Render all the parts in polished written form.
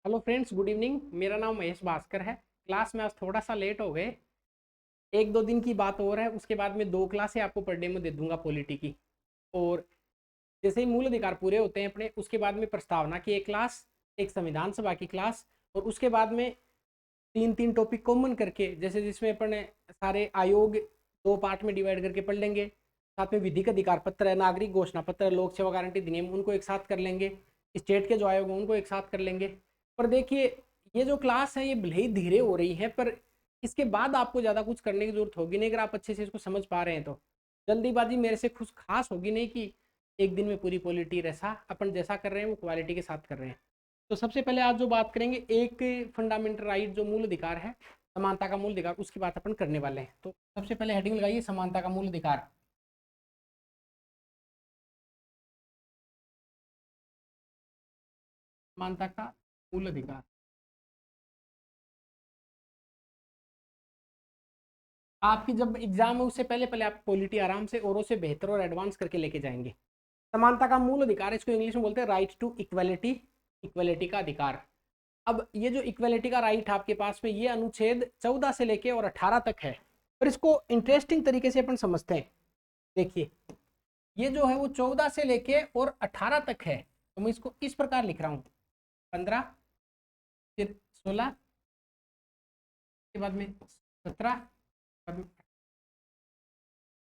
Hello friends, good evening. मेरा नाम महेश भास्कर है। क्लास में आज थोड़ा सा लेट हो गए। एक दो दिन की बात और है, उसके बाद में 2 क्लासें आपको पर डे में दे दूंगा पॉलिटी की। और जैसे ही मूल अधिकार पूरे होते हैं अपने, उसके बाद में प्रस्तावना की एक क्लास, एक संविधान सभा की क्लास, और उसके बाद में 3-3 टॉपिक कॉमन करके, जैसे जिसमें अपन सारे आयोग 2 पार्ट में डिवाइड करके पढ़ लेंगे। साथ में विधिक अधिकार पत्र है, नागरिक घोषणा पत्र, लोक सेवा गारंटी अधिनियम, उनको एक साथ कर लेंगे। स्टेट के जो आयोग हैं उनको एक साथ कर लेंगे। पर देखिए, ये जो क्लास है ये भले ही धीरे हो रही है, पर इसके बाद आपको ज़्यादा कुछ करने की जरूरत होगी नहीं, अगर आप अच्छे से इसको समझ पा रहे हैं तो। जल्दीबाजी मेरे से कुछ खास होगी नहीं कि एक दिन में पूरी पॉलिटी, ऐसा अपन जैसा कर रहे हैं वो क्वालिटी के साथ कर रहे हैं। तो सबसे पहले आज जो बात करेंगे, एक फंडामेंटल राइट जो मूल अधिकार है, समानता का मूल अधिकार, उसकी बात अपन करने वाले हैं। तो सबसे पहले हेडिंग लगाइए, समानता का मूल अधिकार। समानता का मूल अधिकार। आपकी जब एग्जाम है उससे पहले पहले आप पॉलिटी आराम से औरों से बेहतर और एडवांस करके लेके जाएंगे। समानता का मूल अधिकार, इसको इंग्लिश में बोलते हैं राइट टू इक्वलिटी, इक्वलिटी का अधिकार। अब ये जो इक्वलिटी का राइट आपके पास में, ये अनुच्छेद 14 से लेके और 18 तक है। पर इसको इंटरेस्टिंग तरीके से अपन समझते हैं। देखिए, ये जो है वो 14 से लेके और 18 तक है, तो मैं इसको इस प्रकार लिख रहा हूँ। 15, फिर 16 के बाद में 17।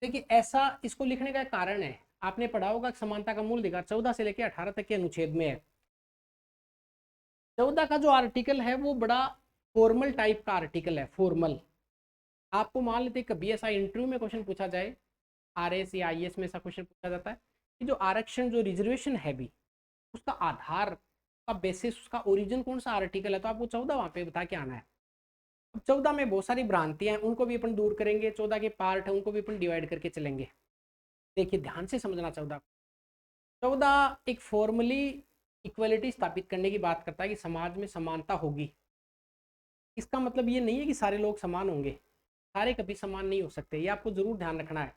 देखिए, ऐसा इसको लिखने का कारण है, आपने पढ़ा होगा कि समानता का मूल अधिकार 14 से लेकर 18 तक के अनुच्छेद में है। 14 का जो आर्टिकल है वो बड़ा फॉर्मल टाइप का आर्टिकल है, फॉर्मल। आपको मान लेते कभी ऐसा इंटरव्यू में क्वेश्चन पूछा जाए, आरएस या आईएएस में ऐसा क्वेश्चन पूछा जाता है कि जो आरक्षण, जो रिजर्वेशन है भी, उसका आधार का बेसिस, उसका ओरिजिन कौन सा आर्टिकल है, तो आपको 14 वहां पे बता के आना है। अब 14 में बहुत सारी भ्रांतियां हैं, उनको भी अपन दूर करेंगे। 14 के पार्ट है, उनको भी अपन डिवाइड करके चलेंगे। देखिए, ध्यान से समझना। 14 एक फॉर्मली इक्वलिटी स्थापित करने की बात करता है कि समाज में समानता होगी। इसका मतलब ये नहीं है कि सारे लोग समान होंगे, सारे कभी समान नहीं हो सकते, ये आपको जरूर ध्यान रखना है।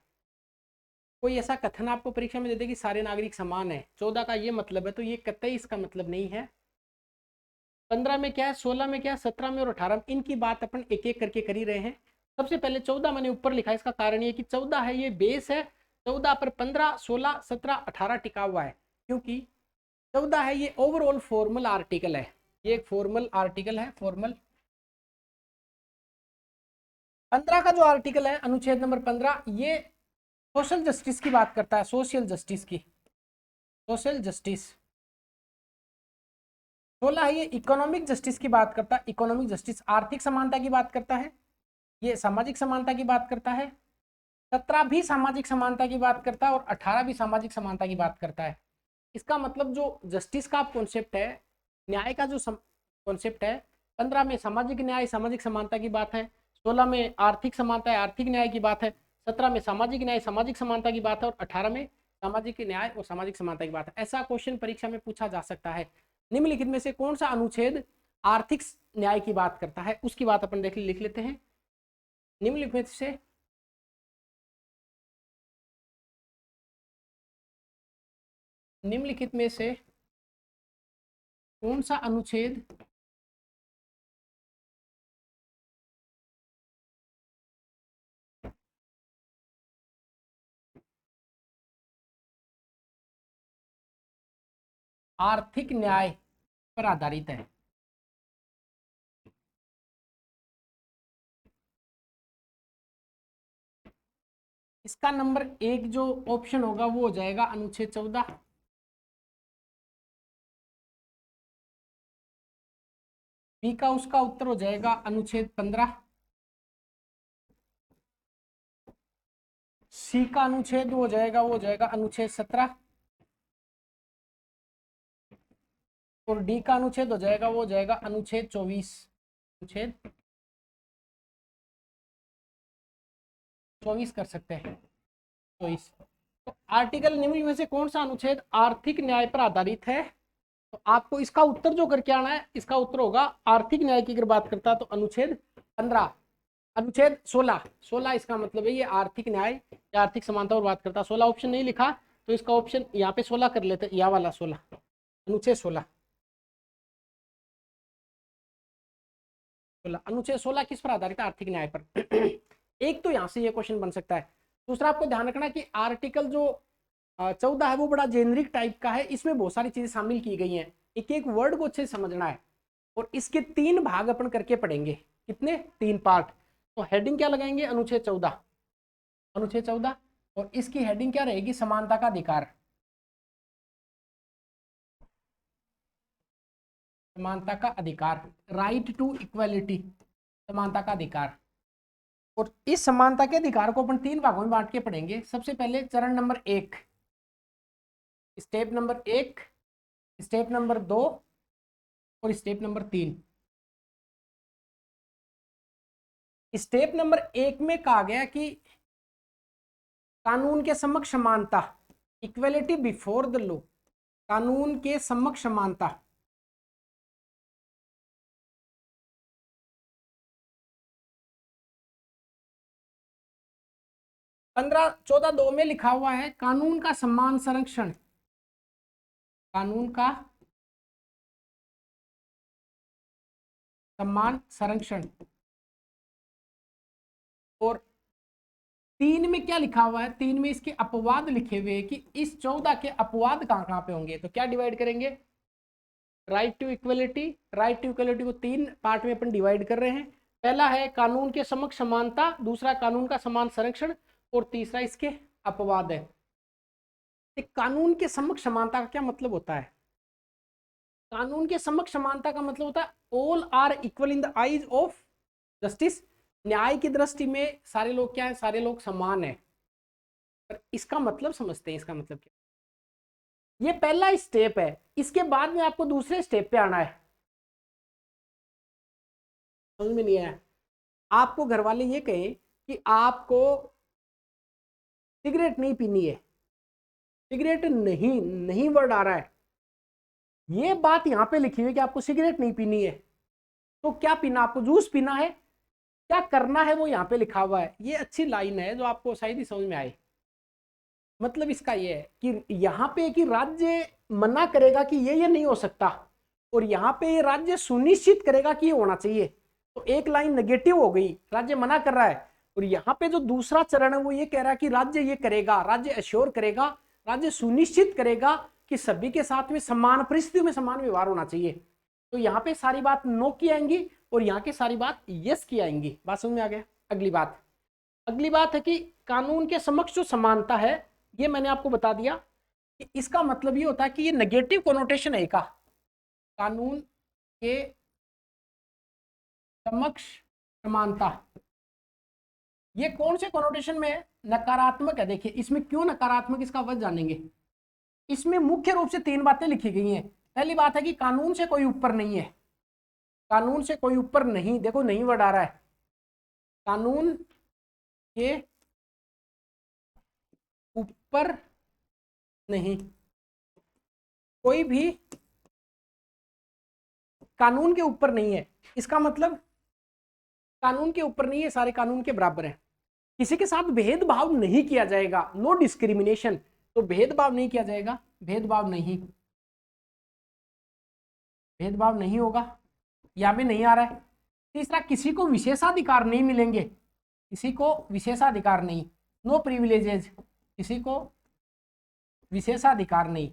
कोई ऐसा कथन आपको परीक्षा में दे दे कि सारे नागरिक समान है, 14 का ये मतलब है, तो ये कतई इसका मतलब नहीं है। 15 में क्या है, 16 में क्या है, 17 में और 18 में, इनकी बात अपन एक एक करके कर ही रहे हैं। सबसे पहले 14 मैंने ऊपर लिखा है, इसका कारण ये कि 14 है, ये बेस है। 14 पर 15, 16, 17, 18 टिका हुआ है, क्योंकि 14 है ये ओवरऑल फॉर्मल आर्टिकल है। ये एक फॉर्मल आर्टिकल है, फॉर्मल। 15 का जो आर्टिकल है, अनुच्छेद नंबर 15, ये सोशल जस्टिस की बात करता है, सोशल जस्टिस की, सोशल जस्टिस। 16 है ये इकोनॉमिक जस्टिस की बात करता है, इकोनॉमिक जस्टिस, आर्थिक समानता की बात करता है। ये सामाजिक समानता की बात करता है। 17 भी सामाजिक समानता की बात करता है और 18 भी सामाजिक समानता की बात करता है। इसका मतलब जो जस्टिस का कॉन्सेप्ट है, न्याय का जो कॉन्सेप्ट है, 15 में सामाजिक न्याय, सामाजिक समानता की बात है। 16 में आर्थिक समानता है, आर्थिक न्याय की बात है। 17 में सामाजिक न्याय, सामाजिक समानता की बात है, और 18 में सामाजिक न्याय और सामाजिक समानता की बात है। ऐसा क्वेश्चन परीक्षा में पूछा जा सकता है। निम्नलिखित में से कौन सा अनुच्छेद आर्थिक न्याय की बात करता है, उसकी बात अपन लिख लेते हैं। निम्नलिखित से निम्नलिखित में से कौन सा अनुच्छेद आर्थिक न्याय पर आधारित है? इसका नंबर 1 जो ऑप्शन होगा वो हो जाएगा अनुच्छेद 14। बी का उसका उत्तर हो जाएगा अनुच्छेद 15। सी का अनुच्छेद हो जाएगा, वो हो जाएगा अनुच्छेद 17। और डी का अनुच्छेद हो जाएगा, वो हो जाएगा अनुच्छेद 24। अनुच्छेद 24 कर सकते हैं, 24। तो आर्टिकल निम्न में से कौन सा अनुच्छेद आर्थिक न्याय पर आधारित है? तो आपको इसका उत्तर जो करके आना है, इसका उत्तर होगा आर्थिक न्याय की अगर बात करता है तो अनुच्छेद 15। अनुच्छेद 16, 16 इसका मतलब है ये आर्थिक न्याय या आर्थिक समानता पर बात करता है। 16 ऑप्शन नहीं लिखा तो इसका ऑप्शन यहाँ पे 16 कर लेते, यह वाला 16, अनुच्छेद 16। अनुच्छेद 16 किस पर आधारित है? आर्थिक न्याय पर। एक तो यहां से ये क्वेश्चन बन सकता है। दूसरा आपको ध्यान रखना कि आर्टिकल जो 14 है वो बड़ा जेनरिक टाइप का है, इसमें बहुत सारी चीजें शामिल की गई हैं, एक एक वर्ड को अच्छे से समझना है और इसके 3 भाग अपन करके पढ़ेंगे। कितने? 3 पार्ट। तो हेडिंग क्या लगाएंगे? अनुच्छेद 14, अनुच्छेद 14, और इसकी हेडिंग क्या रहेगी? समानता का अधिकार, समानता का अधिकार, राइट टू इक्वालिटी, समानता का अधिकार। और इस समानता के अधिकार को अपन 3 भागों में बांट के पढ़ेंगे। सबसे पहले चरण number 1, step number 1, step number 2 और स्टेप नंबर 3। स्टेप नंबर 1 में कहा गया कि कानून के समक्ष समानता, इक्वलिटी बिफोर द लॉ, कानून के समक्ष समानता। 14(2) में लिखा हुआ है कानून का समान संरक्षण, कानून का समान संरक्षण। और 3 में क्या लिखा हुआ है? 3 में इसके अपवाद लिखे हुए हैं कि इस 14 के अपवाद कहां कहां पे होंगे। तो क्या डिवाइड करेंगे? Right to equality, right to equality को 3 पार्ट में अपन डिवाइड कर रहे हैं। पहला है कानून के समक्ष समानता, दूसरा कानून का समान संरक्षण और तीसरा इसके अपवाद है। कानून के समक्ष समानता का क्या मतलब होता है? कानून के समक्ष समानता का मतलब होता है all are equal in the eyes of justice. न्याय की दृष्टि में सारे लोग क्या है? सारे लोग समान है। पर इसका मतलब समझते हैं, इसका मतलब क्या? ये पहला स्टेप है, इसके बाद में आपको दूसरे स्टेप पे आना है। समझ में नहीं आया? आपको घर वाले ये कहें कि आपको सिगरेट नहीं पीनी है, सिगरेट नहीं, नहीं वर्ड आ रहा है, ये बात यहां पे लिखी हुई है कि आपको सिगरेट नहीं पीनी है, तो क्या पीना? आपको जूस पीना है, क्या करना है वो यहाँ पे लिखा हुआ है। ये अच्छी लाइन है जो आपको शायद ही समझ में आए। मतलब इसका ये है कि यहाँ पे कि राज्य मना करेगा कि ये नहीं हो सकता, और यहाँ पे ये राज्य सुनिश्चित करेगा कि ये होना चाहिए। तो एक लाइन नेगेटिव हो गई, राज्य मना कर रहा है, और यहाँ पे जो दूसरा चरण है वो ये कह रहा है कि राज्य ये करेगा, राज्य एश्योर करेगा, राज्य सुनिश्चित करेगा कि सभी के साथ में समान परिस्थितियों में समान व्यवहार होना चाहिए। तो यहाँ पे सारी बात नो की आएंगी और यहाँ के सारी बात यस की आएंगी। बात समझ में आ गया? अगली बात है कि कानून के समक्ष जो समानता है, ये मैंने आपको बता दिया कि इसका मतलब ये होता है कि ये नेगेटिव कोनोटेशन है का, कानून के समक्ष समानता। ये कौन से कोनोटेशन में है? नकारात्मक है। देखिए इसमें क्यों नकारात्मक, इसका वजह जानेंगे। इसमें मुख्य रूप से 3 बातें लिखी गई हैं। पहली बात है कि कानून से कोई ऊपर नहीं है, कानून से कोई ऊपर नहीं, देखो नहीं वर्ड आ रहा है, कानून के ऊपर नहीं, कोई भी कानून के ऊपर नहीं है। इसका मतलब कानून के ऊपर नहीं है, सारे कानून के बराबर हैं। किसी के साथ भेदभाव नहीं किया जाएगा, नो डिस्क्रिमिनेशन। तो भेदभाव नहीं किया जाएगा, भेदभाव नहीं, भेदभाव नहीं होगा, यहाँ भी नहीं आ रहा है। तीसरा, किसी को विशेषाधिकार नहीं मिलेंगे, किसी को विशेषाधिकार नहीं, नो प्रिविलेजेज, किसी को विशेषाधिकार नहीं।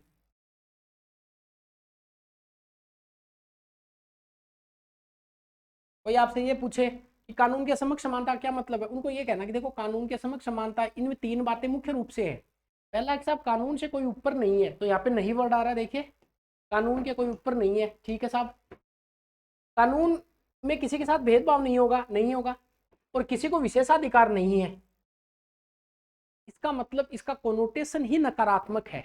कोई आपसे ये पूछे कि कानून के समक्ष समानता क्या मतलब है, उनको ये कहना कि देखो कानून के समक्ष समानता, इनमें 3 बातें मुख्य रूप से है। पहला कि साहब कानून से कोई ऊपर नहीं है, तो यहाँ पे नहीं वर्ड आ रहा है, देखिए कानून के कोई ऊपर नहीं है, ठीक है साहब। कानून में किसी के साथ भेदभाव नहीं होगा, नहीं होगा, और किसी को विशेषाधिकार नहीं है। इसका मतलब इसका कोनोटेशन ही नकारात्मक है।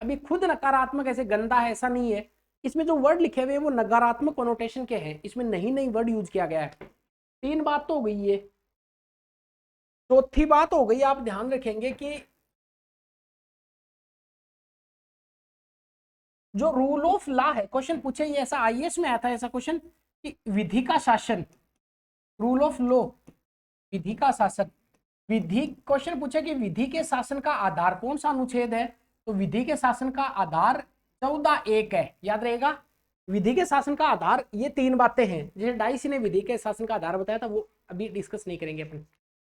अभी खुद नकारात्मक ऐसे गंदा है ऐसा नहीं है, इसमें जो वर्ड लिखे हुए हैं वो नकारात्मक कोनोटेशन के हैं, इसमें नहीं वर्ड यूज किया गया है। 3 बात तो हो गई है। चौथी बात हो गई, आप ध्यान रखेंगे कि जो रूल ऑफ लॉ है, क्वेश्चन पूछे ये ऐसा आईएएस में आया था ऐसा क्वेश्चन कि विधि का शासन, रूल ऑफ लॉ, विधि का शासन, विधि, क्वेश्चन पूछे कि विधि के शासन का आधार कौन सा अनुच्छेद है, तो विधि के शासन का आधार 14(1) है, याद रहेगा विधि के शासन का आधार, ये तीन बातें हैं जैसे डाइसी ने विधि के शासन का आधार बताया था, वो अभी डिस्कस नहीं करेंगे अपन।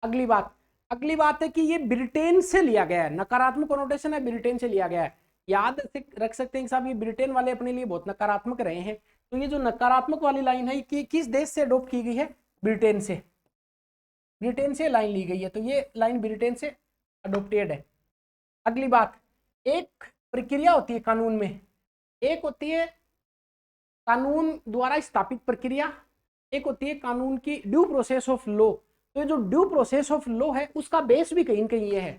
अगली बात है कि ये ब्रिटेन से लिया गया है, नकारात्मक कनोटेशन है, ब्रिटेन से लिया गया है। याद रख सकते हैं कि साहब ये ब्रिटेन वाले अपने लिए बहुत नकारात्मक रहे हैं, तो ये जो नकारात्मक वाली लाइन है कि किस देश से अडॉप्ट की गई है, ब्रिटेन से, ब्रिटेन से लाइन ली गई है, तो ये लाइन ब्रिटेन से अडोप्टेड है। अगली बात, एक प्रक्रिया होती है कानून में, एक होती है कानून द्वारा स्थापित प्रक्रिया, एक होती है कानून की ड्यू प्रोसेस ऑफ लॉ। तो जो ड्यू प्रोसेस ऑफ लॉ है उसका बेस भी कहीं कहीं ये है।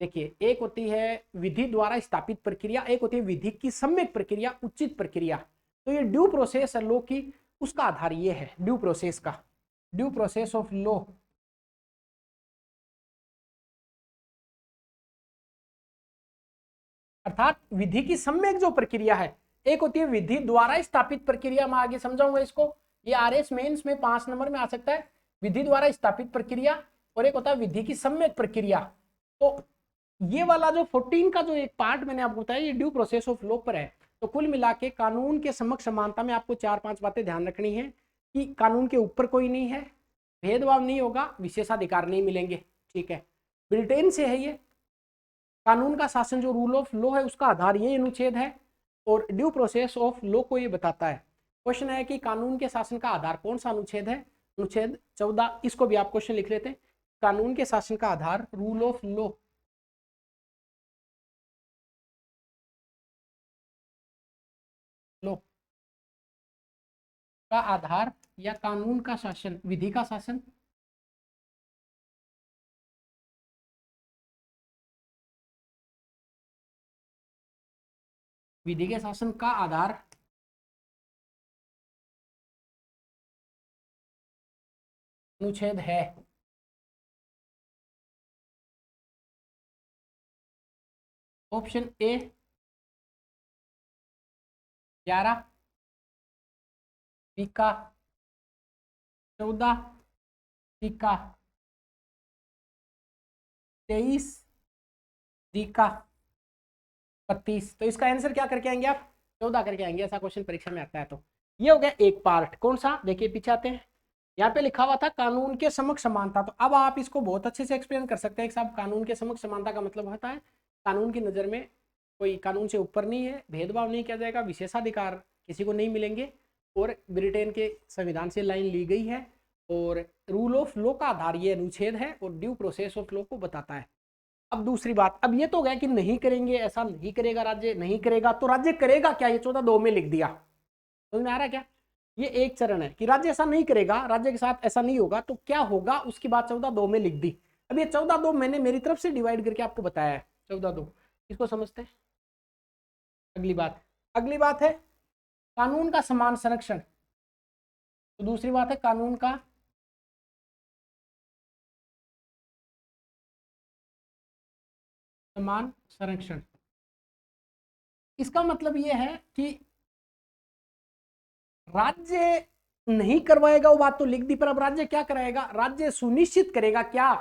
देखिए, एक होती है विधि द्वारा स्थापित प्रक्रिया, एक होती है विधि की सम्यक प्रक्रिया, उचित प्रक्रिया। तो ये ड्यू प्रोसेस है लॉ की, उसका आधार ये है ड्यू प्रोसेस का, ड्यू प्रोसेस ऑफ लॉ। अर्थात विधि की सम्यक जो प्रक्रिया है, एक होती है विधि द्वारा स्थापित प्रक्रिया, मैं आगे समझाऊंगा इसको, ये आरएस मेंस में 5 नंबर में आ सकता है, विधि द्वारा स्थापित प्रक्रिया, और एक होता है विधि की सम्यक प्रक्रिया। तो ये वाला जो 14 का जो एक पार्ट मैंने आपको बताया, ये ड्यू प्रोसेस ऑफ लॉ पर है। तो कुल मिला के कानून के समक्ष समानता में आपको 4-5 बातें ध्यान रखनी है कि कानून के ऊपर कोई नहीं है, भेदभाव नहीं होगा, विशेषाधिकार नहीं मिलेंगे, ठीक है। ब्रिटेन से है ये, कानून का शासन जो रूल ऑफ लॉ है उसका आधार ये अनुच्छेद है, और ड्यू प्रोसेस ऑफ लॉ को ये बताता है। क्वेश्चन है कि कानून के शासन का आधार कौन सा अनुच्छेद है, अनुच्छेद 14, इसको भी आप क्वेश्चन लिख लेते हैं। कानून के शासन का आधार रूल ऑफ लॉ, लॉ का आधार या कानून का शासन, विधि का शासन, विधि के शासन का आधार अनुच्छेद है। ऑप्शन ए 11, बी का 14, सी का 23, डी का 32। तो इसका आंसर क्या करके आएंगे आप, 14 करके आएंगे, ऐसा क्वेश्चन परीक्षा में आता है। तो ये हो गया एक पार्ट, कौन सा, देखिए पीछे आते हैं, यहाँ पे लिखा हुआ था कानून के समक्ष समानता। तो अब आप इसको बहुत अच्छे से एक्सप्लेन कर सकते हैं कि साहब कानून के समक्ष समानता का मतलब होता है कानून की नज़र में कोई कानून से ऊपर नहीं है, भेदभाव नहीं किया जाएगा, विशेषाधिकार किसी को नहीं मिलेंगे, और ब्रिटेन के संविधान से लाइन ली गई है, और रूल ऑफ लॉ का आधार ये अनुच्छेद है, और ड्यू प्रोसेस ऑफ लॉ को बताता है। अब दूसरी बात, अब ये तो गया कि नहीं करेंगे, ऐसा नहीं करेगा राज्य, नहीं करेगा, तो राज्य करेगा क्या, ये 14(2) में लिख दिया, समझ में आ रहा है क्या। ये एक चरण है कि राज्य ऐसा नहीं करेगा, राज्य के साथ ऐसा नहीं होगा, तो क्या होगा उसकी बात 14(2) में लिख दी। अब ये 14(2) मैंने मेरी तरफ से डिवाइड करके आपको बताया है, 14(2) इसको समझते हैं। अगली बात है कानून का समान संरक्षण। तो दूसरी बात है कानून का समान संरक्षण। इसका मतलब यह है कि राज्य नहीं करवाएगा, वो बात तो लिख दी, पर अब राज्य क्या कराएगा, राज्य सुनिश्चित करेगा क्या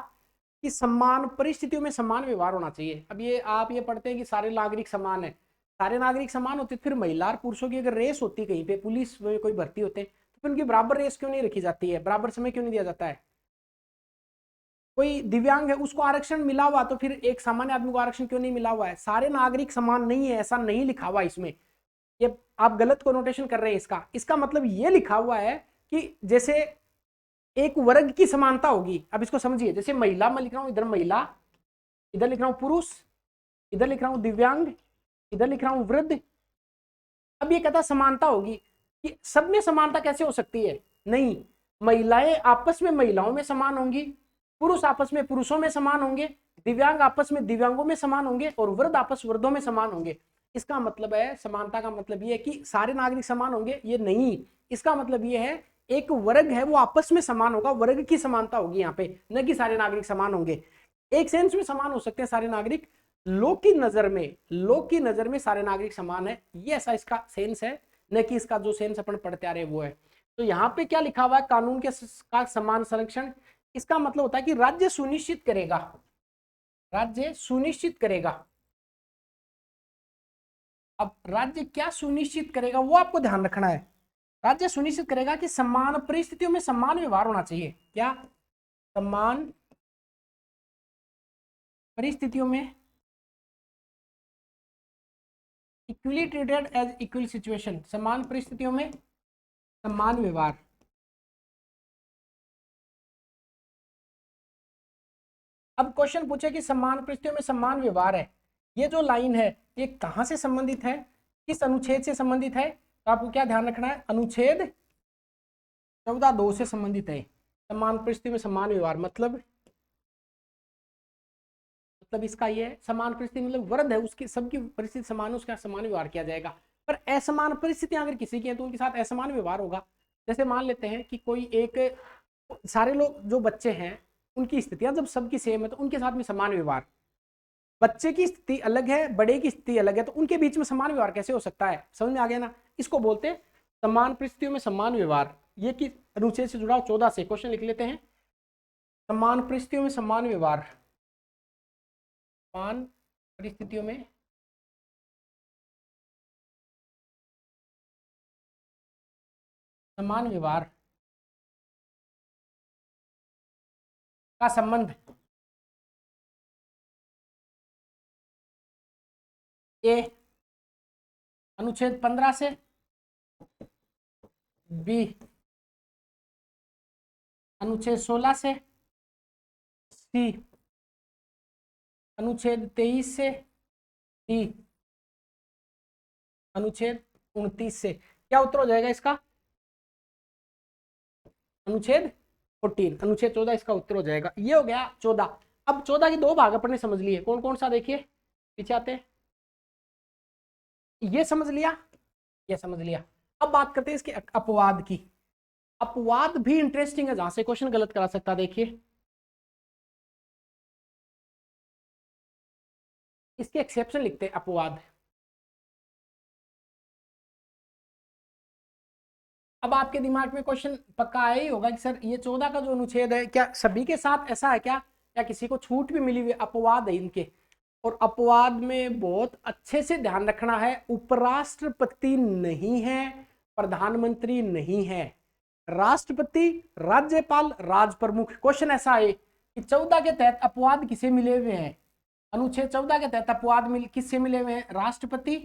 कि समान परिस्थितियों में समान व्यवहार होना चाहिए। अब ये आप ये पढ़ते हैं कि सारे नागरिक समान है, सारे नागरिक समान होते, फिर महिला और पुरुषों की अगर रेस होती कहीं पे, पुलिस में कोई भर्ती होते हैं, तो फिर उनकी बराबर रेस क्यों नहीं रखी जाती है, बराबर समय क्यों नहीं दिया जाता है। कोई दिव्यांग है उसको आरक्षण मिला हुआ, तो फिर एक सामान्य आदमी को आरक्षण क्यों नहीं मिला हुआ है। सारे नागरिक समान नहीं है, ऐसा नहीं लिखा हुआ इसमें, ये आप गलत कोनोटेशन कर रहे हैं इसका। इसका मतलब ये लिखा हुआ है कि जैसे एक वर्ग की समानता होगी। अब इसको समझिए, जैसे महिला मैं लिख रहा हूं, इधर महिला, इधर लिख रहा हूं पुरुष, इधर लिख रहा हूं दिव्यांग, इधर लिख रहा हूं वृद्ध। अब ये कहता समानता होगी कि सब में समानता कैसे हो सकती है, नहीं, महिलाएं आपस में महिलाओं में समान होंगी, पुरुष आपस में पुरुषों में समान होंगे, दिव्यांग आपस में दिव्यांगों में समान होंगे, और वृद्ध आपस वृद्धों में समान होंगे। इसका मतलब है समानता का मतलब ये है कि सारे नागरिक समान होंगे, ये नहीं। इसका मतलब ये है एक वर्ग है वो आपस में समान होगा, वर्ग की समानता होगी यहाँ पे, न कि सारे नागरिक समान होंगे। एक सेंस में समान हो सकते हैं सारे नागरिक, लो की नजर में सारे नागरिक समान है, ये ऐसा इसका सेंस है, न कि इसका जो सेंस अपन पढ़ते आ रहे हैं वो है। तो यहाँ पे क्या लिखा हुआ है, कानून के का समान संरक्षण। इसका मतलब होता है कि राज्य सुनिश्चित करेगा, राज्य सुनिश्चित करेगा अब राज्य क्या सुनिश्चित करेगा वो आपको ध्यान रखना है। राज्य सुनिश्चित करेगा कि समान परिस्थितियों में समान व्यवहार होना चाहिए। क्या? समान परिस्थितियों में equally treated as equal situation, समान परिस्थितियों में समान व्यवहार। अब क्वेश्चन पूछे कि समान परिस्थितियों में समान व्यवहार है, ये जो लाइन है ये कहां से संबंधित है, किस अनुच्छेद से संबंधित है? तो आपको क्या ध्यान रखना है, अनुच्छेद 14(2) से संबंधित है। समान परिस्थिति में समान व्यवहार मतलब इसका ये है, समान परिस्थिति मतलब वर्ग है, उसकी सबकी परिस्थिति समान है, उसका समान व्यवहार किया जाएगा। पर असमान परिस्थितियां अगर किसी की है तो उनके साथ असमान व्यवहार होगा। जैसे मान लेते हैं कि कोई एक, सारे लोग जो बच्चे हैं उनकी स्थितियां जब सबकी सेम है तो उनके साथ में समान व्यवहार, बच्चे की स्थिति अलग है, बड़े की स्थिति अलग है, तो उनके बीच में समान व्यवहार कैसे हो सकता है? समझ में आ गया ना? इसको बोलते हैं समान परिस्थितियों में समान व्यवहार। ये कि अनुच्छेद से जुड़ा 14 से क्वेश्चन लिख लेते हैं। समान परिस्थितियों में समान व्यवहार, समान परिस्थितियों में समान व्यवहार का संबंध ए अनुच्छेद 15 से, बी अनुच्छेद 16 से, सी अनुच्छेद 23 से, डी अनुच्छेद 29 से। क्या उत्तर हो जाएगा इसका? अनुच्छेद 14, अनुच्छेद 14 इसका उत्तर हो जाएगा। ये हो गया 14। अब 14 के दो भाग अपन ने समझ लिए, कौन कौन सा? देखिए पीछे आते हैं। ये समझ लिया, ये समझ लिया। अब बात करते हैं इसके अपवाद की। अपवाद भी इंटरेस्टिंग है, जहां से क्वेश्चन गलत करा सकता है। देखिए इसके एक्सेप्शन लिखते हैं अपवाद। अब आपके दिमाग में क्वेश्चन पक्का आया ही होगा कि सर ये 14 का जो अनुच्छेद है क्या सभी के साथ ऐसा है क्या, या किसी को छूट भी मिली हुई? अपवाद है इनके, और अपवाद में बहुत अच्छे से ध्यान रखना है, उपराष्ट्रपति नहीं है, प्रधानमंत्री नहीं है, राष्ट्रपति, राज्यपाल, राज प्रमुख। क्वेश्चन ऐसा है कि 14 के तहत अपवाद किसे मिले हुए हैं? अनुच्छेद 14 के तहत अपवाद किससे मिले हुए हैं? राष्ट्रपति।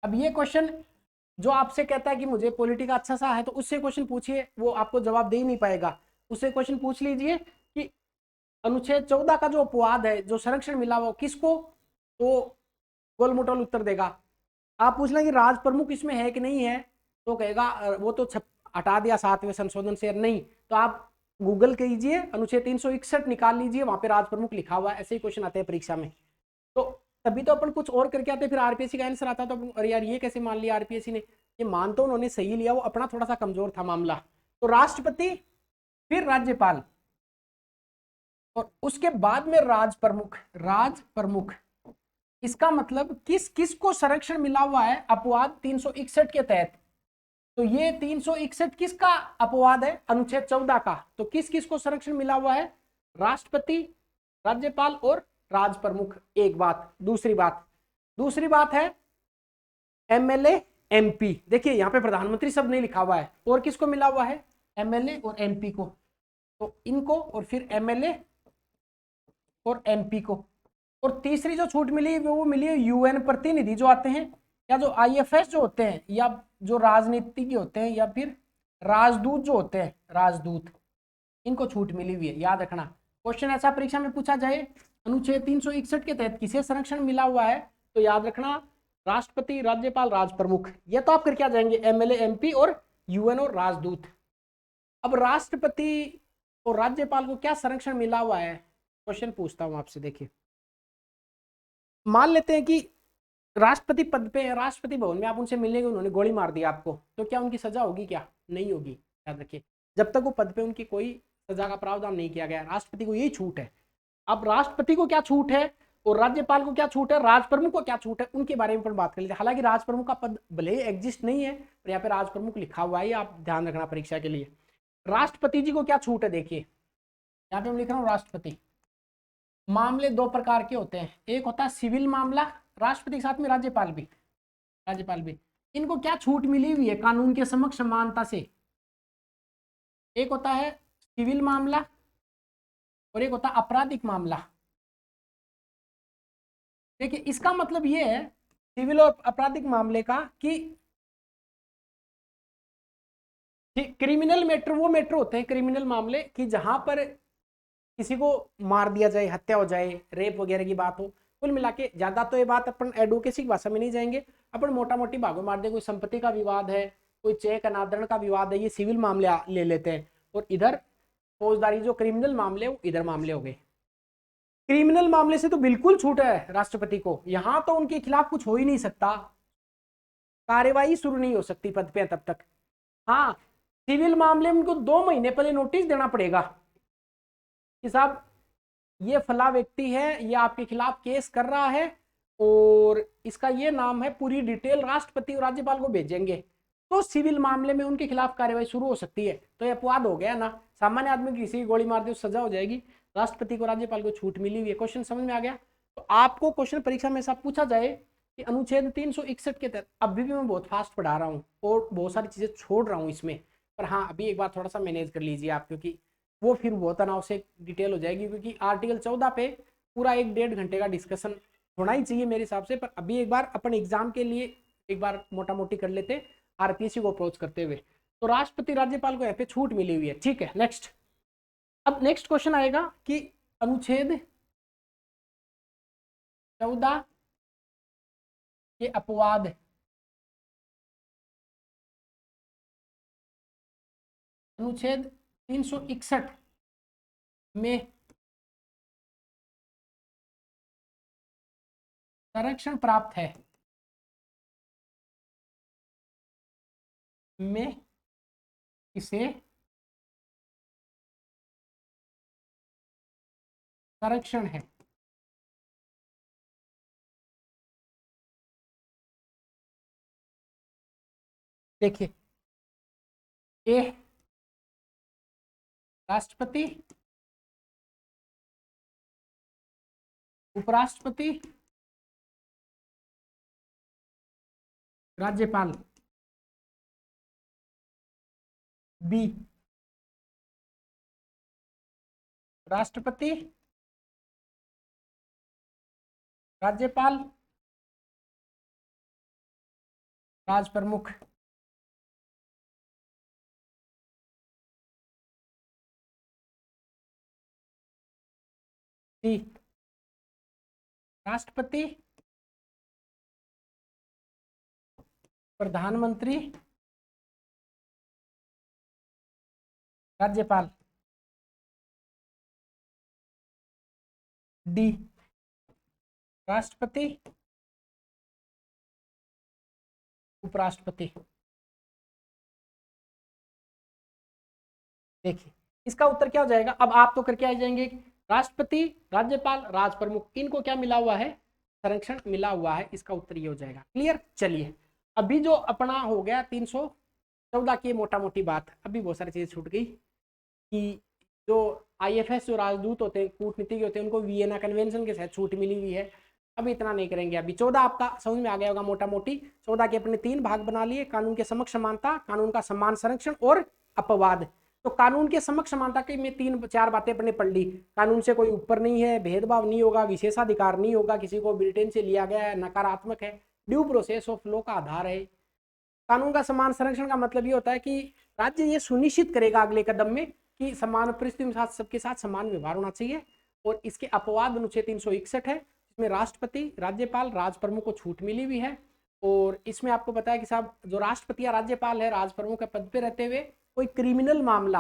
अब ये क्वेश्चन जो आपसे कहता है कि मुझे पॉलिटी का अच्छा सा है, तो उससे क्वेश्चन पूछिए, वो आपको जवाब दे ही नहीं पाएगा। उससे क्वेश्चन पूछ लीजिए कि अनुच्छेद 14 का जो अपवाद है, जो संरक्षण मिला वो किसको, तो गोलमोटोल उत्तर देगा। आप पूछ लें कि राज प्रमुख इसमें है कि नहीं है, तो कहेगा वो तो हटा दिया 7वें संशोधन से, नहीं। तो आप गूगल कीजिए, अनुच्छेद 361 निकाल लीजिए, वहां पे राज प्रमुख लिखा हुआ है। ऐसे ही क्वेश्चन आते हैं परीक्षा में। तो तभी तो अपन कुछ और करके आते, फिर आरपीएससी का आंसर आता, तो अरे यार ये कैसे मान लिया आरपीएससी ने? ये मान तो उन्होंने सही लिया, वो अपना थोड़ा सा कमजोर था मामला। तो राष्ट्रपति, फिर राज्यपाल, और उसके बाद में राज प्रमुख। राज प्रमुख इसका मतलब किस किस को संरक्षण मिला हुआ है अपवाद 361 के तहत? तो ये 361 किसका अपवाद है? अनुच्छेद 14 का। तो किस किस को संरक्षण मिला हुआ है? राष्ट्रपति, राज्यपाल और राज प्रमुख। एक बात। दूसरी बात है एमएलए, एमपी। देखिए यहाँ पे प्रधानमंत्री सब नहीं लिखा हुआ है, और किसको मिला हुआ है? एमएलए और एमपी को। तो इनको, और फिर एमएलए और एमपी को। और तीसरी जो छूट मिली है वो मिली है यूएन प्रतिनिधि जो आते हैं, या जो आईएफएस जो होते हैं, या जो राजनीतिज्ञ होते हैं, या फिर राजदूत जो होते हैं, राजदूत, इनको छूट मिली हुई है। याद रखना, क्वेश्चन ऐसा परीक्षा में पूछा जाए अनुच्छेद 361 के तहत किसे संरक्षण मिला हुआ है, तो याद रखना राष्ट्रपति, राज्यपाल, राज प्रमुख। ये तो आप करके आ जाएंगे, एमएलए, एमपी और यूएन और राजदूत। अब राष्ट्रपति और राज्यपाल को क्या संरक्षण मिला हुआ है? क्वेश्चन पूछता हूं आपसे। देखिए मान लेते हैं कि राष्ट्रपति पद पे, राष्ट्रपति भवन में आप उनसे मिलेंगे, उन्होंने गोली मार दी आपको, तो क्या उनकी सजा होगी? क्या नहीं होगी। याद रखिए, जब तक वो पद पे उनकी कोई सजा का प्रावधान नहीं किया गया। राष्ट्रपति को यही छूट है। अब राष्ट्रपति को क्या छूट है और राज्यपाल को क्या छूट है, राज प्रमुख को क्या छूट है, उनके बारे में बात कर लेते हैं। हालांकि राज प्रमुख का पद भले ही एग्जिस्ट नहीं है, पर यहाँ पे राज प्रमुख लिखा हुआ है, आप ध्यान रखना परीक्षा के लिए। राष्ट्रपति जी को क्या छूट है? देखिए यहाँ पे मैं लिख रहा हूँ राष्ट्रपति। मामले दो प्रकार के होते हैं, एक होता है सिविल मामला, राष्ट्रपति के साथ में राज्यपाल भी इनको क्या छूट मिली हुई है कानून के समक्ष समानता से? एक होता है सिविल मामला और एक होता है आपराधिक मामला। देखिए इसका मतलब ये है सिविल और आपराधिक मामले का कि क्रिमिनल मैटर वो मैटर होते हैं, क्रिमिनल मामले कि जहां पर किसी को मार दिया जाए, हत्या हो जाए, रेप वगैरह की बात हो। कुल मिला के ज्यादा तो ये बात अपन एडवोकेसी की भाषा में नहीं जाएंगे, अपन मोटा मोटी भागों मार दे, कोई संपत्ति का विवाद है, कोई चेक अनादरण का विवाद है, ये सिविल मामले ले लेते हैं। और इधर फौजदारी जो क्रिमिनल मामले वो इधर मामले हो गए। क्रिमिनल मामले से तो बिल्कुल छूट है राष्ट्रपति को, यहां तो उनके खिलाफ कुछ हो ही नहीं सकता, कार्यवाही शुरू नहीं हो सकती पद पे तब तक। हाँ सिविल मामले में उनको 2 महीने पहले नोटिस देना पड़ेगा कि साहब ये फला व्यक्ति है, ये आपके खिलाफ केस कर रहा है और इसका ये नाम है, पूरी डिटेल राष्ट्रपति और राज्यपाल को भेजेंगे, तो सिविल मामले में उनके खिलाफ कार्यवाही शुरू हो सकती है। तो ये अपवाद हो गया ना, सामान्य आदमी की किसी की गोली मार दे सजा हो जाएगी, राष्ट्रपति को राज्यपाल को छूट मिली हुई है। क्वेश्चन समझ में आ गया? तो आपको क्वेश्चन परीक्षा में ऐसा पूछा जाए कि अनुच्छेद 361 के तहत, अभी भी मैं बहुत फास्ट पढ़ा रहा हूँ और बहुत सारी चीजें छोड़ रहा हूँ इसमें, पर हाँ अभी एक बार थोड़ा सा मैनेज कर लीजिए आप, क्योंकि वो फिर बहुत तनाव से डिटेल हो जाएगी, क्योंकि आर्टिकल 14 पे पूरा 1-1.5 घंटे का डिस्कशन होना ही चाहिए मेरे हिसाब से। पर अभी एक बार अपन एग्जाम के लिए एक बार मोटा मोटी कर लेते आरपीएससी को अप्रोच करते हुए। तो राष्ट्रपति राज्यपाल को यहाँ पे छूट मिली हुई है, ठीक है। नेक्स्ट, अब नेक्स्ट क्वेश्चन आएगा कि अनुच्छेद 14 के अपवाद, अनुच्छेद 361 में संरक्षण प्राप्त है में इसे संरक्षण है, देखिए ए राष्ट्रपति, उपराष्ट्रपति, राज्यपाल, बी राष्ट्रपति, राज्यपाल, राज प्रमुख। सी राष्ट्रपति, प्रधानमंत्री, राज्यपाल। डी राष्ट्रपति, उपराष्ट्रपति। देखिए इसका उत्तर क्या हो जाएगा? अब आप तो करके आ जाएंगे, राष्ट्रपति, राज्यपाल, राज प्रमुख, इनको क्या मिला हुआ है? संरक्षण मिला हुआ है। इसका उत्तर ये हो जाएगा। क्लियर? चलिए अभी जो अपना हो गया 314 की मोटा मोटी बात, अभी बहुत सारी चीजें छूट गई कि जो आईएफएस जो राजदूत होते हैं, कूटनीतिज्ञ होते हैं, उनको वियना कन्वेंशन के साथ छूट मिली हुई है। अभी इतना नहीं करेंगे। अभी 14 आपका समझ में आ गया होगा मोटा मोटी। 14 के अपने 3 भाग बना लिए, कानून के समक्ष समानता, कानून का समान संरक्षण और अपवाद। तो कानून के समक्ष समानता की में 3-4 बातें अपने पढ़ ली। कानून से कोई ऊपर नहीं है, भेदभाव नहीं होगा, विशेषाधिकार नहीं होगा, किसी को ब्रिटेन से लिया गया है, नकारात्मक है, ड्यू प्रोसेस ऑफ लॉ का आधार है। कानून का समान संरक्षण का मतलब ये होता है कि राज्य ये सुनिश्चित करेगा अगले कदम में कि समान परिस्थितियों के साथ सबके साथ समान व्यवहार होना चाहिए। और इसके अपवाद अनुच्छेद 361 है, इसमें राष्ट्रपति, राज्यपाल, राज प्रमुख को छूट मिली हुई है। और इसमें आपको पता है कि साहब जो राष्ट्रपति या राज्यपाल है, राज प्रमुख के पद पे रहते हुए कोई क्रिमिनल मामला,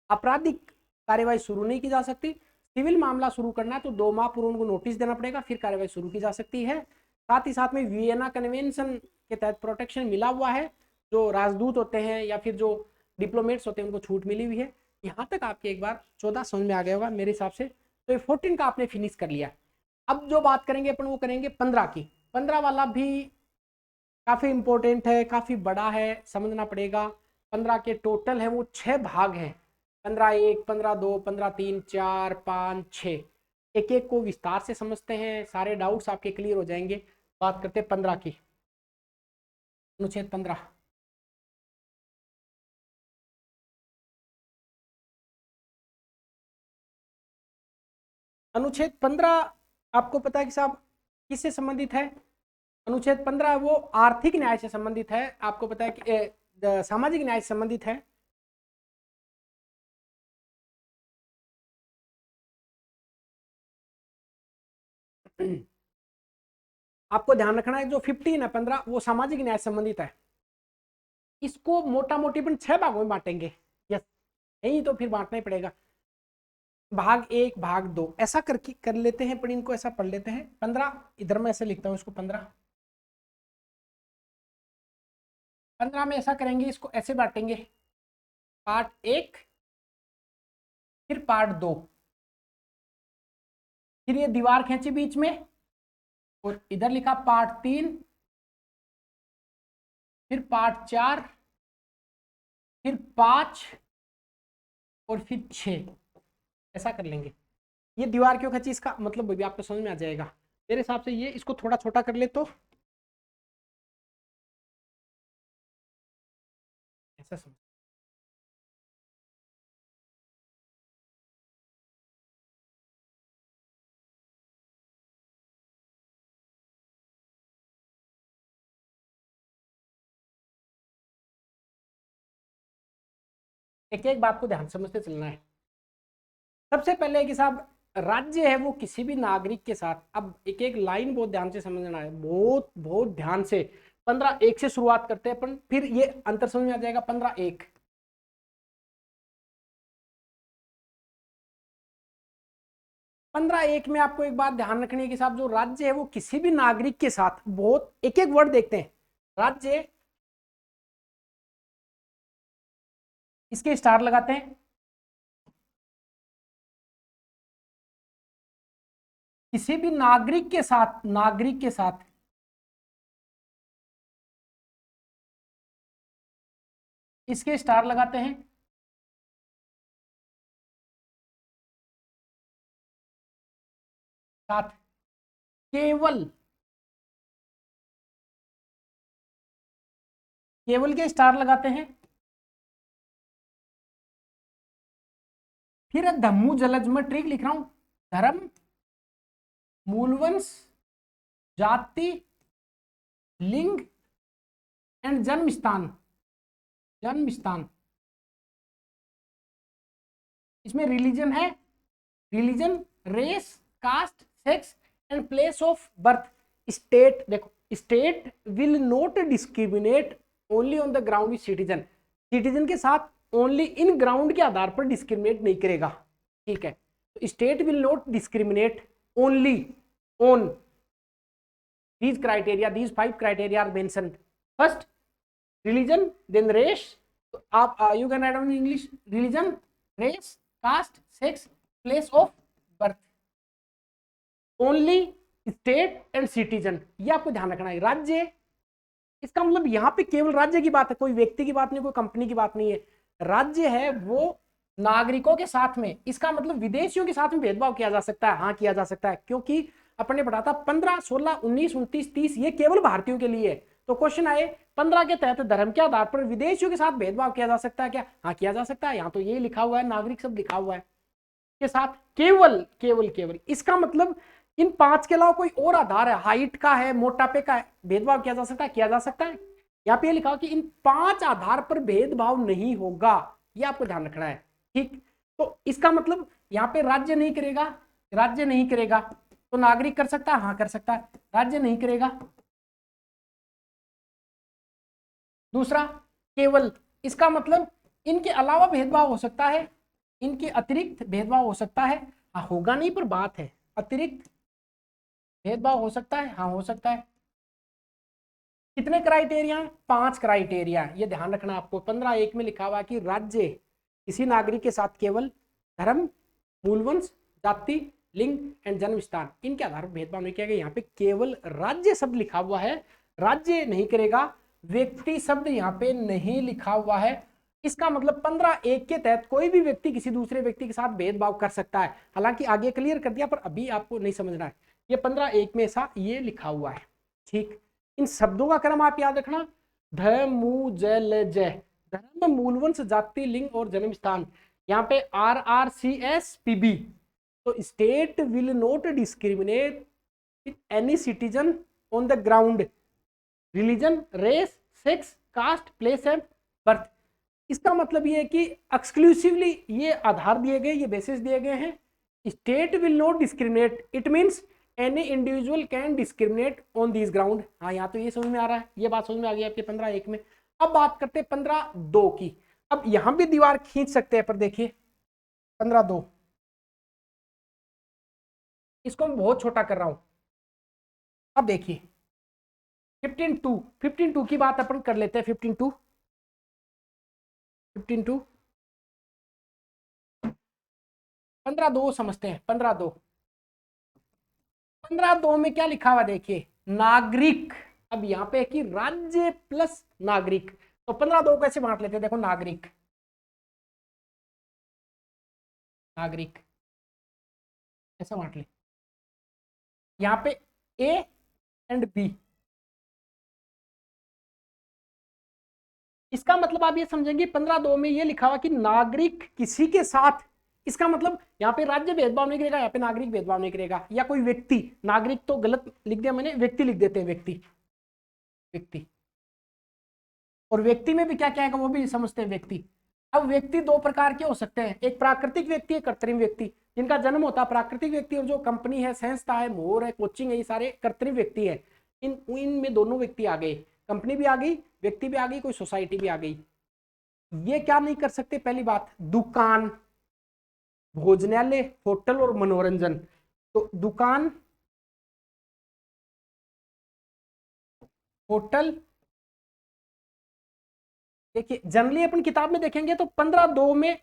आपराधिक कार्यवाही शुरू नहीं की जा सकती। सिविल मामला शुरू करना है तो 2 माह पूर्व उनको नोटिस देना पड़ेगा, फिर कार्यवाही शुरू की जा सकती है। साथ ही साथ में वियना कन्वेंशन के तहत प्रोटेक्शन मिला हुआ है, जो राजदूत होते हैं या फिर जो डिप्लोमेट्स होते हैं उनको छूट मिली हुई है। यहाँ तक आपके एक बार 14 समझ में आ गया होगा मेरे हिसाब से। तो ये 14 का आपने फिनिश कर लिया। अब जो बात करेंगे अपन वो करेंगे 15 की। 15 वाला भी काफी इंपॉर्टेंट है, काफी बड़ा है, समझना पड़ेगा। 15 के टोटल है वो 6 भाग हैं, 15(1), 15(2), 15(3), 4, 5, 6। एक एक को विस्तार से समझते हैं, सारे डाउट्स आपके क्लियर हो जाएंगे। बात करते हैं 15 की, अनुच्छेद 15। अनुच्छेद 15 आपको पता है कि साहब किससे संबंधित है? अनुच्छेद 15 वो आर्थिक न्याय से संबंधित है। आपको पता है कि सामाजिक न्याय से संबंधित है। आपको ध्यान रखना है जो 15 है 15 वो सामाजिक न्याय से संबंधित है। इसको मोटा मोटी अपन 6 भागों में बांटेंगे। यस, यही तो फिर बांटना ही पड़ेगा। भाग 1 भाग 2 ऐसा करके कर लेते हैं, पर इनको ऐसा पढ़ लेते हैं। 15 इधर मैं ऐसे लिखता हूँ इसको 15 में ऐसा करेंगे, इसको ऐसे बांटेंगे, पार्ट 1 फिर पार्ट 2, फिर ये दीवार खींची बीच में और इधर लिखा पार्ट 3, फिर पार्ट 4, फिर 5 और फिर 6, ऐसा कर लेंगे। ये दीवार क्यों खींची इसका मतलब भी आपको समझ में आ जाएगा। मेरे हिसाब से ये इसको थोड़ा छोटा कर ले तो ऐसा समझ। एक एक बात को ध्यान समझते चलना है। सबसे पहले कि साहब राज्य है वो किसी भी नागरिक के साथ, अब एक एक लाइन बहुत ध्यान से समझना है, बहुत बहुत ध्यान से। 15(1) से शुरुआत करते हैं अपन, फिर ये अंतर समझ में आ जाएगा। 15(1) 15(1) में आपको एक बात ध्यान रखनी है कि साहब जो राज्य है वो किसी भी नागरिक के साथ, बहुत एक एक वर्ड देखते हैं। राज्य, इसके स्टार लगाते हैं, किसी भी नागरिक के साथ, नागरिक के साथ इसके स्टार लगाते हैं। साथ केवल, केवल के स्टार लगाते हैं। फिर धम्मू जलज में ट्रिक लिख रहा हूं, धर्म, मूलवंश, जाति, लिंग एंड जन्म स्थान। जन्म स्थान, इसमें रिलीजन है, religion, race, caste, sex and place of birth. State, देखो state will not discriminate only on the ground of citizen. Citizen के साथ ओनली इन ग्राउंड के आधार पर डिस्क्रिमिनेट नहीं करेगा, ठीक है। तो state will not discriminate only on these criteria, these 5 criteria are mentioned. First religion, then race, तो आप you can write down in English religion, race, caste, sex, place of birth, only state and citizen। ये आपको ध्यान रखना है। राज्य, इसका मतलब यहाँ पे केवल राज्य की बात है, कोई व्यक्ति की बात नहीं, कोई कंपनी की बात नहीं है। राज्य है वो नागरिकों के साथ में, इसका मतलब विदेशियों के साथ में भेदभाव किया जा सकता है, हाँ किया जा सकता है, क्योंकि अपन ने पढ़ा था 15, 16, 19, 29, 30 ये केवल भारतीयों के लिए है। तो क्वेश्चन आए 15 के तहत धर्म के आधार पर विदेशियों के साथ भेदभाव किया जा सकता है क्या? हाँ किया जा सकता है। यहाँ तो ये लिखा हुआ है, नागरिक शब्द लिखा हुआ है के साथ, केवल केवल केवल। इसका मतलब इन 5 के अलावा कोई और आधार है, हाइट का है, मोटापे का है, भेदभाव किया जा सकता है, किया जा सकता है। यहाँ पे लिखा कि इन 5 आधार पर भेदभाव नहीं होगा, ये आपको ध्यान रखना है, ठीक। तो इसका मतलब यहाँ पे राज्य नहीं करेगा, राज्य नहीं करेगा तो नागरिक कर सकता है, हाँ कर सकता है, राज्य नहीं करेगा। दूसरा केवल, इसका मतलब इनके अलावा भेदभाव हो सकता है, इनके अतिरिक्त भेदभाव हो सकता है, हाँ होगा नहीं पर बात है, अतिरिक्त भेदभाव हो सकता है, हाँ हो सकता है। कितने क्राइटेरिया? 5 क्राइटेरिया, ये ध्यान रखना आपको। 15(1) में लिखा हुआ कि राज्य किसी नागरिक के साथ केवल धर्म, मूलवंश, जाति, लिंग एंड जन्म स्थान, इनके आधार पर भेदभाव नहीं किया गया। यहाँ पे केवल राज्य शब्द लिखा हुआ है, राज्य नहीं करेगा। व्यक्ति शब्द यहाँ पे नहीं लिखा हुआ है। इसका मतलब 15(1) के तहत कोई भी व्यक्ति किसी दूसरे व्यक्ति के साथ भेदभाव कर सकता है। हालांकि आगे क्लियर कर दिया, पर अभी आपको नहीं समझना है। ये 15(1) में ऐसा ये लिखा हुआ है, ठीक, इन शब्दों का क्रम आप याद रखना, ध मू ज ल ज, धर्म मूलवंश जाति लिंग और जन्म स्थान, यहाँ पे RRCS PB। तो state will not discriminate any citizen on the ground religion, race, sex, caste, place and birth. इसका मतलब ये है कि एक्सक्लूसिवली ये आधार दिए गए, ये बेसिस दिए गए हैं। State will not discriminate, it means any individual can discriminate on this ground. हाँ, यहाँ तो ये समझ में आ रहा है, ये बात समझ में आ गई आपके 15(1) में। अब बात करते हैं 15(2) की। अब यहां भी दीवार खींच सकते हैं, पर देखिए 15(2) इसको मैं बहुत छोटा कर रहा हूं। अब देखिए 15(2), 15(2) की बात अपन कर लेते हैं। 15(2), 15(2), 15(2) समझते हैं। 15(2), 15(2) में क्या लिखा हुआ देखिए, नागरिक। अब यहाँ पे है कि राज्य प्लस नागरिक, तो 15(2) कैसे बांट लेते हैं, देखो नागरिक, नागरिक ऐसा बांट ले, यहाँ पे A एंड B। इसका मतलब आप ये समझेंगे 15(2) में ये लिखा हुआ कि नागरिक किसी के साथ, इसका मतलब यहाँ पे राज्य भेदभाव नहीं करेगा, यहाँ पे नागरिक भेदभाव नहीं करेगा, या कोई व्यक्ति, नागरिक तो गलत लिख दिया मैंने, व्यक्ति लिख देते हैं, व्यक्ति, व्यक्ति। और व्यक्ति में भी क्या क्या है वो भी समझते हैं, व्यक्ति। अब व्यक्ति दो प्रकार के हो सकते हैं, एक प्राकृतिक व्यक्ति, एक कृत्रिम व्यक्ति। जिनका जन्म होता है प्राकृतिक व्यक्ति, और जो कंपनी है, संस्था है, मोर है, कोचिंग है, ये सारे कृत्रिम व्यक्ति है। इनमें दोनों व्यक्ति आ गए, कंपनी भी आ गई, व्यक्ति भी आ गई, कोई सोसाइटी भी आ गई। ये क्या नहीं कर सकते, पहली बात, दुकान, भोजनालय, होटल और मनोरंजन। तो दुकान, होटल, देखिए जनरली अपन किताब में देखेंगे तो 15(2) में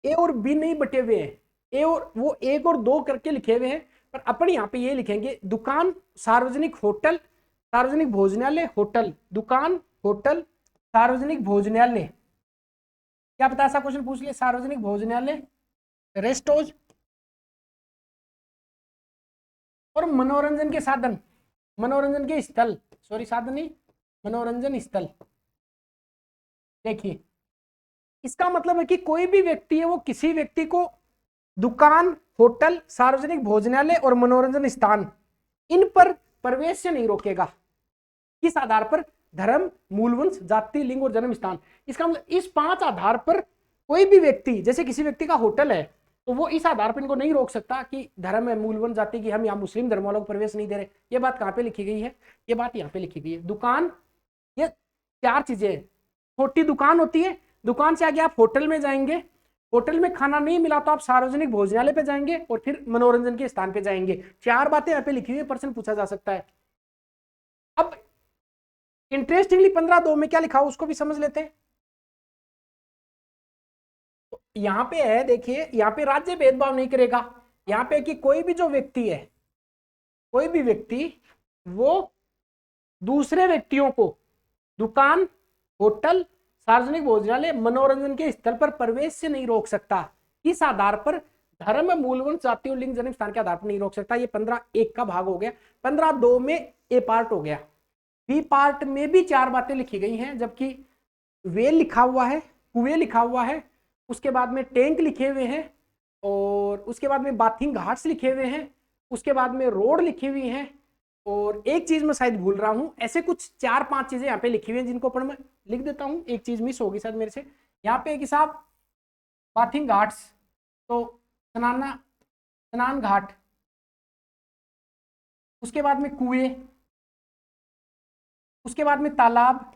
ए और बी नहीं बटे हुए हैं, ए और वो 1 और 2 करके लिखे हुए हैं, पर अपन यहाँ पे ये लिखेंगे दुकान, सार्वजनिक होटल, सार्वजनिक भोजनालय, होटल, दुकान, होटल, सार्वजनिक भोजनालय। क्या पता ऐसा क्वेश्चन पूछ ले, सार्वजनिक भोजनालय, रेस्ट हाउस, और मनोरंजन के साधन, मनोरंजन के स्थल, सॉरी साधन नहीं, मनोरंजन स्थल। देखिए इसका मतलब है कि कोई भी व्यक्ति है वो किसी व्यक्ति को दुकान, होटल, सार्वजनिक भोजनालय और मनोरंजन स्थान, इन पर प्रवेश से नहीं रोकेगा। किस आधार पर, धर्म, मूलवंश, जाति, लिंग और जन्म स्थान। इसका मतलब इस 5 आधार पर कोई भी व्यक्ति, जैसे किसी व्यक्ति का होटल है तो वो इस आधार पर इनको नहीं रोक सकता कि धर्म है, मूलवंश, जाति की, हम यहाँ मुस्लिम धर्म वालों को प्रवेश नहीं दे रहे। ये बात कहाँ पे लिखी गई है, ये बात यहाँ पे लिखी गई है। दुकान, ये 4 चीजें, छोटी दुकान होती है, दुकान से आगे आप होटल में जाएंगे, होटल में खाना नहीं मिला तो आप सार्वजनिक भोजनालय पे जाएंगे, और फिर मनोरंजन के स्थान पे जाएंगे। 4 बातें यहाँ पे लिखी हुई, प्रश्न पूछा जा सकता है। अब इंटरेस्टिंगली 15(2) में क्या लिखा हो उसको भी समझ लेते हैं। तो यहाँ पे है, देखिए यहाँ पे राज्य भेदभाव नहीं करेगा। यहाँ पे कि कोई भी जो व्यक्ति है, कोई भी व्यक्ति वो दूसरे व्यक्तियों को दुकान, होटल, सार्वजनिक भोजनालय, मनोरंजन के स्थल पर प्रवेश से नहीं रोक सकता। इस आधार पर धर्म, मूलवंश, जाति और लिंग, जन्म स्थान के आधार पर नहीं रोक सकता। ये 15(1) का भाग हो गया। 15(2) में ए पार्ट हो गया। बी पार्ट में भी 4 बातें लिखी गई हैं, जबकि वेल लिखा हुआ है, कुएं लिखा हुआ है, उसके बाद में टैंक लिखे हुए हैं, और उसके बाद में बाथिंग घाट्स लिखे हुए हैं, उसके बाद में रोड लिखी हुई हैं, और एक चीज मैं शायद भूल रहा हूं। ऐसे कुछ 4-5 चीजें यहाँ पे लिखी हुई हैं, जिनको पर मैं लिख देता हूं। एक चीज मिस होगी शायद मेरे से यहाँ पे कि साहब बाथिंग घाट्स, तो स्नान घाट, उसके बाद में कुएं, उसके बाद में तालाब,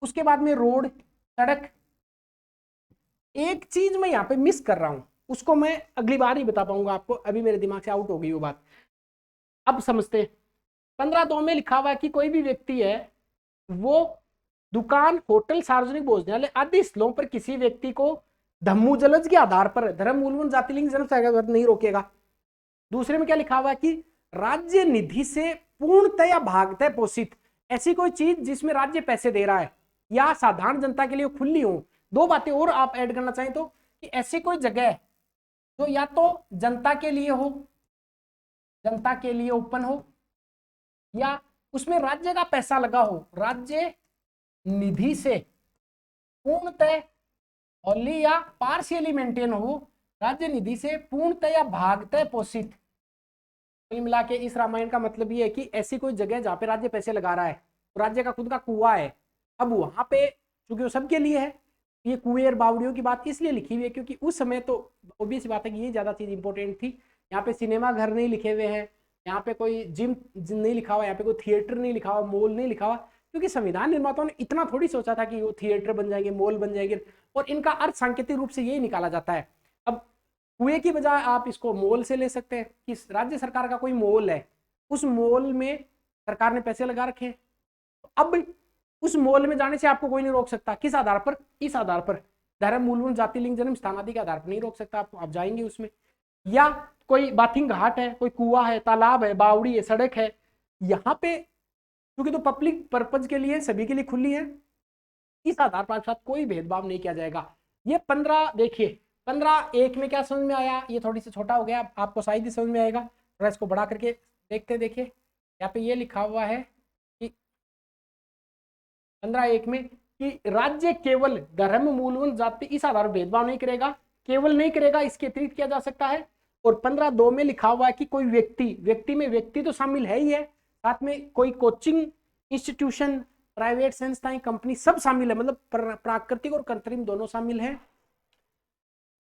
उसके बाद में रोड, सड़क। एक चीज मैं यहाँ पे मिस कर रहा हूं, उसको मैं अगली बार ही बता पाऊंगा आपको, अभी मेरे दिमाग से आउट हो गई वो बात। अब समझते, 15(2) में लिखा हुआ है कि कोई भी व्यक्ति है वो दुकान, होटल, सार्वजनिक भोजनालय आदि स्थलों पर किसी व्यक्ति को धम्मू जलज के आधार पर धर्म, मूलवंश, जाति, लिंग, जन्म स्थान नहीं रोकेगा। दूसरे में क्या लिखा हुआ है कि राज्य निधि से पूर्णतः या भागतः पोषित, ऐसी कोई चीज जिसमें राज्य पैसे दे रहा है या साधारण जनता के लिए खुली हो। 2 बातें और आप ऐड करना चाहें तो, कि ऐसी कोई जगह जो या तो जनता के लिए हो, जनता के लिए ओपन हो, या उसमें राज्य का पैसा लगा हो, राज्य निधि से पूर्णतः होली या पार्शियली मेंटेन हो, राज्य निधि से पूर्णतः या भागतः पोषित। कुल मिला के इस रामायण का मतलब ये है कि ऐसी कोई जगह जहाँ पे राज्य पैसे लगा रहा है, तो राज्य का खुद का कुआं है, अब वहां पे क्योंकि वो सबके लिए है, ये कुएं और बावड़ियों की बात इसलिए लिखी हुई है क्योंकि उस समय तो ऑब्वियस बात है कि ये ज्यादा चीज इंपॉर्टेंट थी। यहाँ पे सिनेमा घर नहीं लिखे हुए हैं, यहाँ पे कोई जिम नहीं लिखा हुआ, यहाँ पे कोई थिएटर नहीं लिखा हुआ, मॉल नहीं लिखा हुआ, क्योंकि संविधान निर्माताओं ने इतना थोड़ी सोचा था कि वो थिएटर बन जाएंगे, मॉल बन जाएंगे, और इनका अर्थ सांकेतिक रूप से यही निकाला जाता है। अब कुएं की बजाय आप इसको मॉल से ले सकते हैं कि राज्य सरकार का कोई मॉल है, उस मॉल में सरकार ने पैसे लगा रखे हैं, अब उस मॉल में जाने से आपको कोई नहीं रोक सकता। किस आधार पर? इस आधार पर, धर्म, मूलवंश, जाति, लिंग, जन्म स्थान आदि के आधार पर नहीं रोक सकता आपको, आप जाएंगे उसमें। या कोई बाथिंग घाट है, कोई कुआं है, तालाब है, बावड़ी है, सड़क है, यहाँ पे क्योंकि तो पब्लिक पर्पज के लिए, सभी के लिए खुली है, इस आधार पर साथ कोई भेदभाव नहीं किया जाएगा। ये 15 देखिए, 15(1) में क्या समझ में आया, ये थोड़ी सी छोटा हो गया, आपको शायद ही समझ में आएगा, थोड़ा इसको बढ़ा करके देखते, देखिए यहाँ पे ये लिखा हुआ है कि 15(1) में कि राज्य केवल धर्म, मूलवंश, जाति इस आधार पर भेदभाव नहीं करेगा, केवल नहीं करेगा, इसके अतिरिक्त किया जा सकता है। और 15(2) में लिखा हुआ है कि कोई व्यक्ति, व्यक्ति में व्यक्ति तो शामिल है ही है, साथ में कोई कोचिंग इंस्टीट्यूशन, प्राइवेट संस्थाएं, कंपनी सब शामिल है, मतलब प्राकृतिक और कृत्रिम दोनों शामिल है।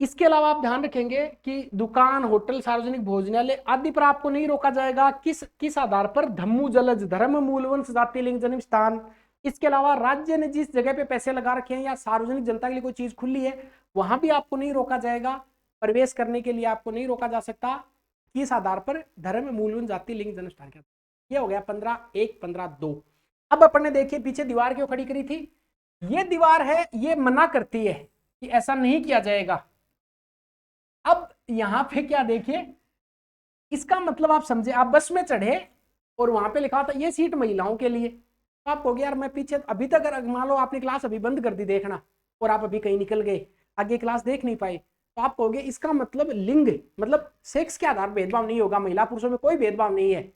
इसके अलावा आप ध्यान रखेंगे कि दुकान, होटल, सार्वजनिक भोजनालय आदि पर आपको नहीं रोका जाएगा। किस किस आधार पर? धम्मू जलज, धर्म, मूलवंश, जाति, लिंग, जन्म स्थान। इसके अलावा राज्य ने जिस जगह पे पैसे लगा रखे हैं या सार्वजनिक जनता के लिए कोई चीज खुली है, वहां भी आपको नहीं रोका जाएगा, प्रवेश करने के लिए आपको नहीं रोका जा सकता। किस आधार पर? धर्म, मूलवंश, जाति, लिंग, जन्म स्थान। ये हो गया 15(1), 15(2). अब अपन ने देखिए पीछे दीवार क्यों खड़ी करी थी, ये दीवार है, ये मना करती है कि ऐसा नहीं किया जाएगा। अब यहां पे क्या देखिए, इसका मतलब आप समझे, आप बस में चढ़े और वहां पे लिखा था ये सीट महिलाओं के लिए, तो आप कहोगे यार मैं पीछे अभी तक, मान लो आपने क्लास अभी बंद कर दी देखना और आप अभी कहीं निकल गए, आगे क्लास देख नहीं पाए, तो आप कहोगे इसका मतलब लिंग, मतलब सेक्स के आधार पर भेदभाव नहीं होगा, महिला पुरुषों में कोई भेदभाव नहीं है,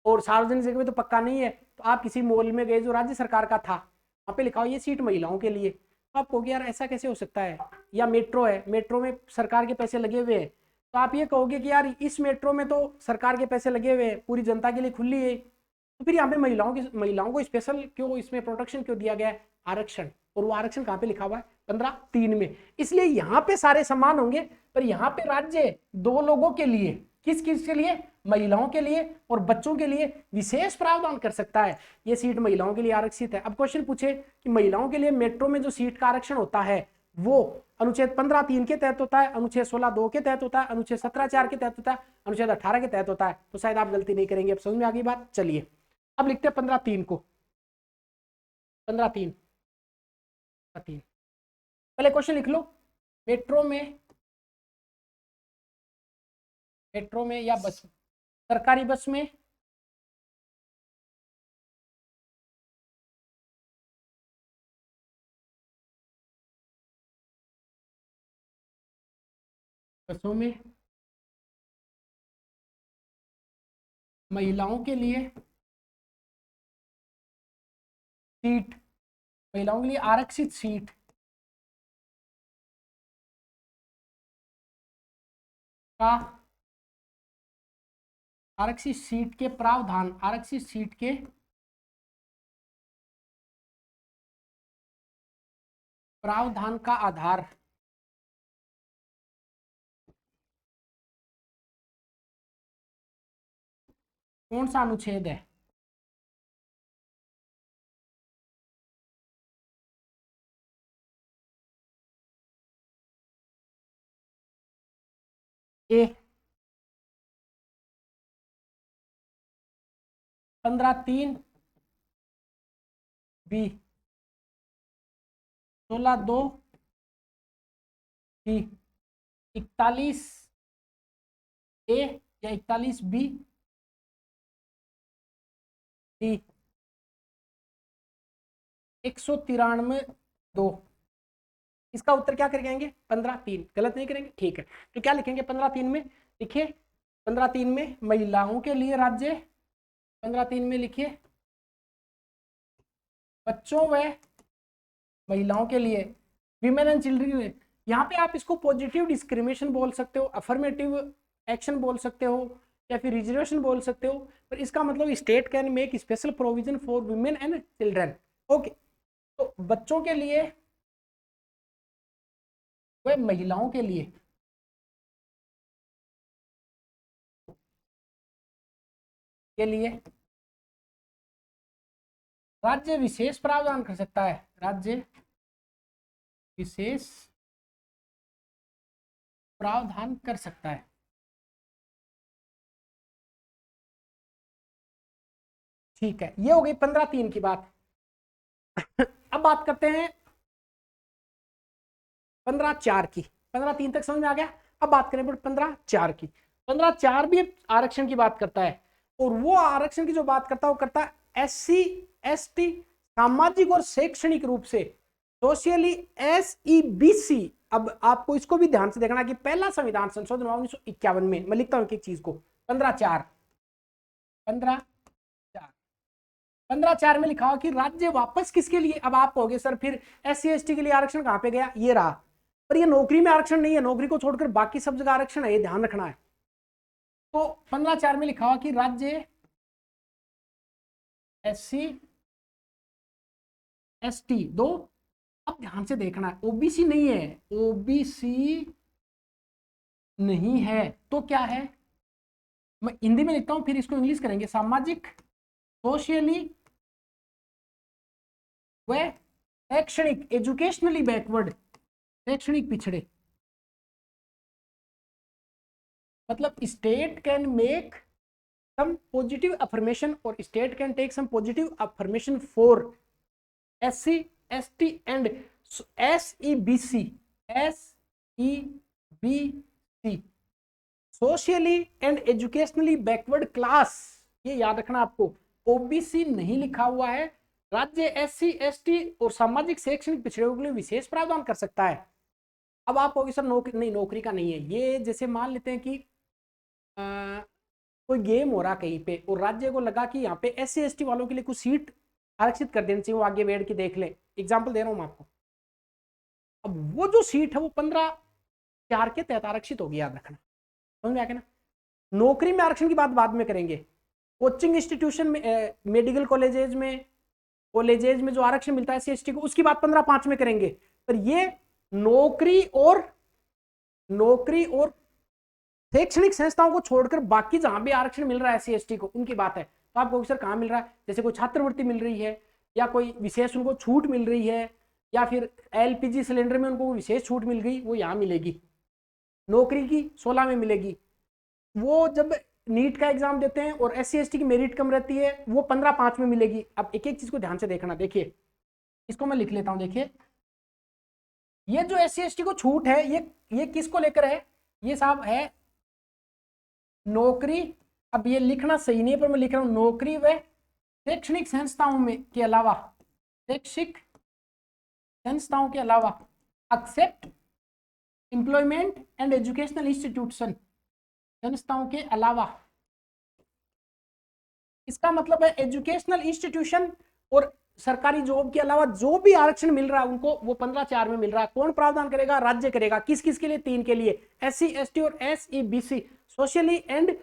और सार्वजनिक जगह में तो पक्का नहीं है। तो आप किसी मॉल में गए जो राज्य सरकार का था, वहां पे लिखा हो ये सीट महिलाओं के लिए, तो आप कहोगे यार ऐसा कैसे हो सकता है। या मेट्रो है, मेट्रो में सरकार के पैसे लगे हुए हैं, तो आप ये कहोगे कि यार इस मेट्रो में तो सरकार के पैसे लगे हुए हैं, पूरी जनता के लिए खुली है, तो फिर यहाँ पे महिलाओं को स्पेशल क्यों, इसमें प्रोटेक्शन क्यों दिया गया है? आरक्षण। और वो आरक्षण कहाँ पे लिखा हुआ है? 15(3) में। इसलिए यहाँ पे सारे समान होंगे, पर यहाँ पे राज्य दो लोगों के लिए, किस किस के लिए? महिलाओं के लिए और बच्चों के लिए विशेष प्रावधान कर सकता है। ये सीट महिलाओं के लिए आरक्षित है। अब क्वेश्चन पूछे कि महिलाओं के लिए मेट्रो में जो सीट का आरक्षण होता है वो अनुच्छेद 15(3) के तहत होता है, अनुच्छेद 16(2) के तहत होता है, अनुच्छेद 17(4) के तहत होता है, अनुच्छेद 18 के तहत होता है। तो शायद आप गलती नहीं करेंगे। अब समझ में आ गई बात? चलिए अब लिखते हैं 15(3) को। 15(3) पहले क्वेश्चन लिख लो। मेट्रो में, मेट्रो में या बस, सरकारी बस में बसों में महिलाओं के लिए सीट, महिलाओं के लिए आरक्षित सीट का, आरक्षित सीट के प्रावधान, आरक्षित सीट के प्रावधान का आधार कौन सा अनुच्छेद है? ए 15(3), बी 16(2), सी 41(a) या 41(b), डी 193(2). इसका उत्तर क्या करेंगे? 15(3). गलत नहीं करेंगे, ठीक है। तो क्या लिखेंगे 15(3) में? लिखिए 15(3) में महिलाओं के लिए राज्य 15(3) में लिखिए, बच्चों व महिलाओं के लिए, विमेन एंड चिल्ड्रन। यहाँ पे आप इसको पॉजिटिव डिस्क्रिमिनेशन बोल सकते हो, अफर्मेटिव एक्शन बोल सकते हो, या फिर रिजर्वेशन बोल सकते हो, पर इसका मतलब state can make special provision for women and children. Okay, तो बच्चों के लिए व महिलाओं के लिए राज्य विशेष प्रावधान कर सकता है, राज्य विशेष प्रावधान कर सकता है। ठीक है, ये हो गई 15(3) की बात। अब बात करते हैं 15(4) की। 15(3) तक समझ में आ गया। अब बात करें 15(4) की। 15(4) भी आरक्षण की बात करता है, और वो आरक्षण की जो बात करता है वो करता है SC ST, सामाजिक और शैक्षणिक रूप से, सोशली SEBC। अब आपको इसको भी ध्यान से देखना कि पहला संविधान संशोधन 1951 में, मैं लिखता हूं एक चीज को, 15(4) 15(4) में लिखा हुआ कि राज्य वापस किसके लिए। अब आप कहोगे सर फिर SC ST के लिए आरक्षण कहां पे गया, ये रहा, पर ये नौकरी में आरक्षण नहीं है, नौकरी को छोड़कर बाकी सब जगह आरक्षण है, ये ध्यान रखना है। तो 15(4) में लिखा हुआ कि राज्य SC ST दो, अब ध्यान से देखना है, OBC नहीं है, OBC नहीं है तो क्या है, मैं हिंदी में लिखता हूं फिर इसको इंग्लिश करेंगे, सामाजिक, सोशली व शैक्षणिक, एजुकेशनली बैकवर्ड, शैक्षणिक पिछड़े। मतलब state can make some positive affirmation और state can take some positive affirmation for SC ST and SEBC, socially and educationally backward class. ये याद रखना आपको, OBC नहीं लिखा हुआ है। राज्य SC ST और सामाजिक शैक्षणिक पिछड़े के लिए विशेष प्रावधान कर सकता है। अब आप कहोगे सर नौकरी नहीं, नौकरी का नहीं है ये। जैसे मान लेते हैं कि कोई गेम हो रहा कहीं पे और राज्य को लगा कि यहाँ पे SC ST वालों के लिए कुछ सीट आरक्षित कर देनी चाहिए, वो आगे बैठ के देख ले, एग्जाम्पल दे रहा हूँ मैं आपको। अब वो जो सीट है वो 15(4) के तहत आरक्षित होगी, याद रखना, समझ में आ गया ना। नौकरी में आरक्षण की बात बाद में करेंगे। कोचिंग इंस्टीट्यूशन में, मेडिकल कॉलेजेज में जो आरक्षण मिलता है SC ST को, उसकी बात 15(5) में करेंगे। पर ये नौकरी और शैक्षणिक संस्थाओं को छोड़कर बाकी जहां भी आरक्षण मिल रहा है SC ST को, उनकी बात है। तो आपको सर कहां मिल रहा है, जैसे कोई छात्रवृत्ति मिल रही है, या कोई विशेष उनको छूट मिल रही है, या फिर LPG सिलेंडर में उनको विशेष छूट मिल गई, वो यहाँ मिलेगी। नौकरी की 16 में मिलेगी। वो जब नीट का एग्जाम देते हैं और SC ST की मेरिट कम रहती है, वो 15(5) में मिलेगी। अब एक एक चीज को ध्यान से देखना। देखिए इसको मैं लिख लेता हूं। देखिए ये जो SC ST को छूट है, ये किसको लेकर है, ये साहब है नौकरी। अब ये लिखना सही नहीं है पर मैं लिख रहा हूं, नौकरी व शैक्षणिक संस्थाओं में के अलावा, शैक्षिक संस्थाओं के अलावा, except employment and educational institution, संस्थाओं के अलावा। इसका मतलब है एजुकेशनल इंस्टीट्यूशन और सरकारी जॉब के अलावा जो भी आरक्षण मिल रहा है उनको, वो 15(4) में मिल रहा है। कौन प्रावधान करेगा, राज्य करेगा। किस किस के लिए, 3 के लिए, SC ST और SEBC, socially and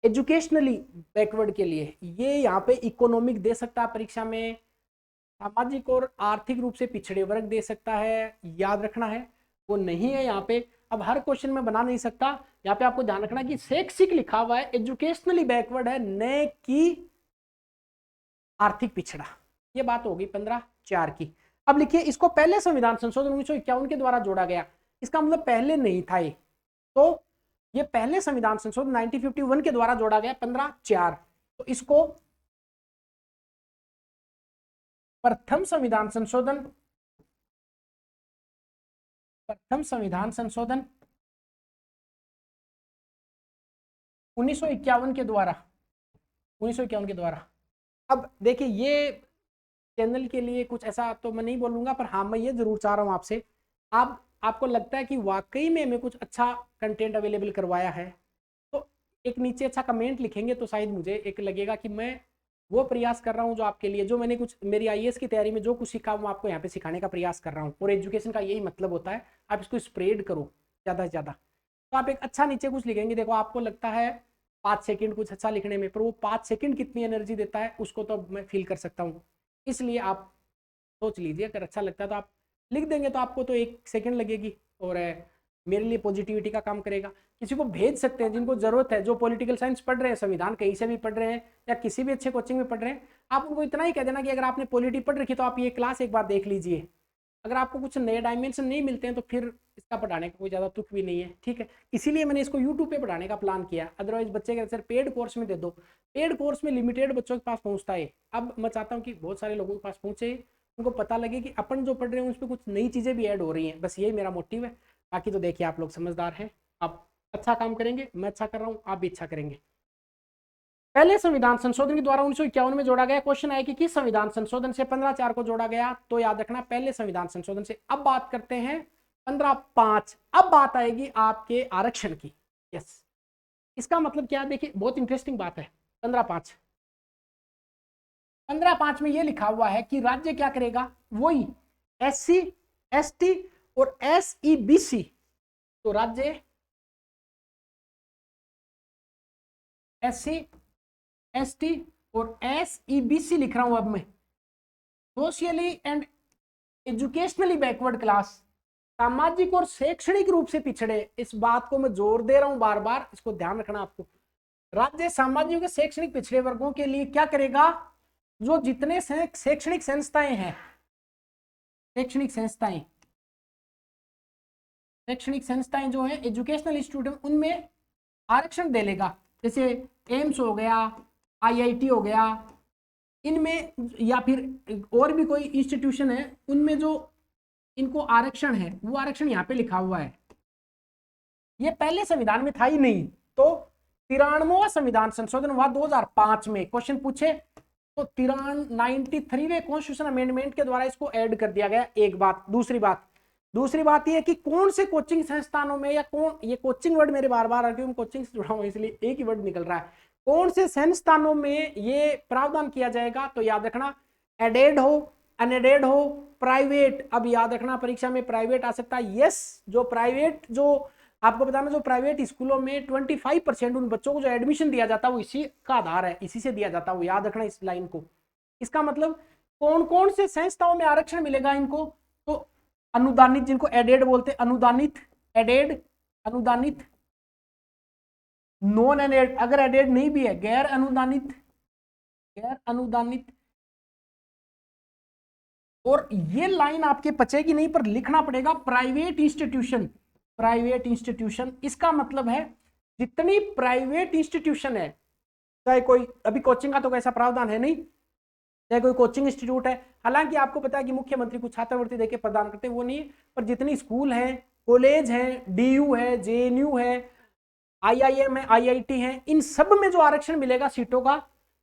educationally backward के लिए। ये यहाँ पे इकोनॉमिक दे सकता है परीक्षा में, सामाजिक और आर्थिक रूप से पिछड़े वर्ग दे सकता है, याद रखना है, वो नहीं है यहाँ पे। अब हर क्वेश्चन में बना नहीं सकता, यहाँ पे आपको ध्यान रखना कि शैक्षिक लिखा हुआ है, एजुकेशनली बैकवर्ड है, न कि आर्थिक पिछड़ा। ये बात होगी 15(4) की। अब लिखिए इसको पहले संविधान संशोधन 1951 के द्वारा जोड़ा गया, इसका मतलब पहले नहीं था ये, तो ये पहले संविधान संशोधन 1951 के द्वारा जोड़ा गया 15(4), तो इसको प्रथम संविधान संशोधन 1951 के द्वारा, 1951 के द्वारा। अब देखिए ये चैनल के लिए कुछ ऐसा तो मैं नहीं बोलूंगा, पर हाँ मैं ये जरूर चाह रहा हूँ आपसे, आपको लगता है कि वाकई में मैं कुछ अच्छा कंटेंट अवेलेबल करवाया है, तो एक नीचे अच्छा कमेंट लिखेंगे तो शायद मुझे एक लगेगा कि मैं वो प्रयास कर रहा हूँ जो आपके लिए, जो मैंने कुछ मेरी आईएएस की तैयारी में जो कुछ सीखा वो आपको यहाँ पे सिखाने का प्रयास कर रहा हूँ। और एजुकेशन का यही मतलब होता है, आप इसको स्प्रेड करो ज़्यादा से ज़्यादा। तो आप एक अच्छा नीचे कुछ लिखेंगे, देखो आपको लगता है 5 सेकंड कुछ अच्छा लिखने में, पर वो 5 सेकंड कितनी एनर्जी देता है उसको तो मैं फील कर सकता हूँ। इसलिए आप सोच लीजिए, अगर अच्छा लगता है तो आप लिख देंगे, तो आपको तो 1 सेकंड लगेगी और मेरे लिए पॉजिटिविटी का काम करेगा। किसी को भेज सकते हैं जिनको जरूरत है, जो पॉलिटिकल साइंस पढ़ रहे हैं, संविधान कहीं से भी पढ़ रहे हैं या किसी भी अच्छे कोचिंग में पढ़ रहे हैं, आप उनको इतना ही कह देना कि अगर आपने पॉलिटी पढ़ रखी तो आप ये क्लास एक बार देख लीजिए। अगर आपको कुछ नए डायमेंशन नहीं मिलते हैं तो फिर इसका पढ़ाने का कोई ज़्यादा तुक भी नहीं है, ठीक है। इसीलिए मैंने इसको यूट्यूब पे पढ़ाने का प्लान किया। अदरवाइज बच्चे कहते सर पेड कोर्स में दे दो, पेड कोर्स में लिमिटेड बच्चों के पास पहुंचता है। अब मैं चाहता हूँ कि बहुत सारे लोगों के पास पहुंचे, उनको पता लगे कि अपन जो पढ़ रहे हैं उस पर कुछ नई चीज़ें भी ऐड हो रही हैं। बस यही मेरा मोटिव है। बाकी तो देखिए आप लोग समझदार हैं, आप अच्छा काम करेंगे, मैं अच्छा कर रहा हूँ, आप भी अच्छा करेंगे। पहले संविधान संशोधन के द्वारा 1951 में जोड़ा गया। क्वेश्चन है कि किस संविधान संशोधन से 15/4 को जोड़ा गया, तो याद रखना पहले संविधान संशोधन से। अब बात करते हैं 15/5। अब बात आएगी आपके आरक्षण की। यस, इसका मतलब क्या है, देखिए बहुत इंटरेस्टिंग बात है। 15/5 15/5 में यह लिखा हुआ है कि राज्य क्या करेगा, वही SC ST और SEBC। तो राज्य SC ST और SEBC लिख रहा हूं अब मैं, socially and educationally backward class, सामाजिक और शैक्षणिक रूप से पिछड़े। इस बात को मैं जोर दे रहा हूं बार बार, इसको ध्यान रखना आपको। राज्य सामाजिक और शैक्षणिक पिछड़े वर्गों के लिए क्या करेगा, जो जितने शैक्षणिक संस्थाएं हैं, शैक्षणिक संस्थाएं जो है एजुकेशनल इंस्टीट्यूट, उनमें आरक्षण दे लेगा। जैसे एम्स हो गया, IIT हो गया, इनमें या फिर और भी कोई इंस्टीट्यूशन है, उनमें जो इनको आरक्षण है वो आरक्षण यहाँ पे लिखा हुआ है। ये पहले संविधान में था ही नहीं। तो 93वां संविधान संशोधन हुआ 2005 में। क्वेश्चन पूछे तो 93वें कॉन्स्टिट्यूशन अमेंडमेंट के द्वारा इसको ऐड कर दिया गया। एक बात। दूसरी बात ये है कि कौन से कोचिंग संस्थानों में, या कौन, ये कोचिंग वर्ड मेरे बार बार आगे कोचिंग से जुड़ा हूं इसलिए एक ही वर्ड निकल रहा है, कौन से संस्थानों में ये प्रावधान किया जाएगा। तो याद रखना एडेड हो, अनएडेड हो, प्राइवेट। अब याद रखना परीक्षा में प्राइवेट आ सकता है। यस, जो प्राइवेट, जो आपको बताना, जो प्राइवेट स्कूलों में 25% उन बच्चों को जो एडमिशन दिया जाता है वो इसी का आधार है, इसी से दिया जाता है। वो याद रखना इस लाइन को। इसका मतलब कौन कौन से संस्थाओं में आरक्षण मिलेगा इनको, तो अनुदानित, जिनको एडेड बोलते, अनुदानित, एडेड, अनुदानित, नॉन एडेड, अगर एडेड नहीं भी है, गैर अनुदानित, और ये लाइन आपके पचेगी नहीं पर लिखना पड़ेगा, प्राइवेट इंस्टीट्यूशन। इसका मतलब है जितनी प्राइवेट इंस्टीट्यूशन है, चाहे कोई, अभी कोचिंग का तो कैसा प्रावधान है नहीं, चाहे कोई कोचिंग इंस्टीट्यूट है, हालांकि आपको पता है कि मुख्यमंत्री कुछ छात्रवृत्ति देके प्रदान करते हैं, वो नहीं, पर जितनी स्कूल है, कॉलेज है, DU है, JNU है, IIM है, IIT है, इन सब में जो आरक्षण मिलेगा सीटों का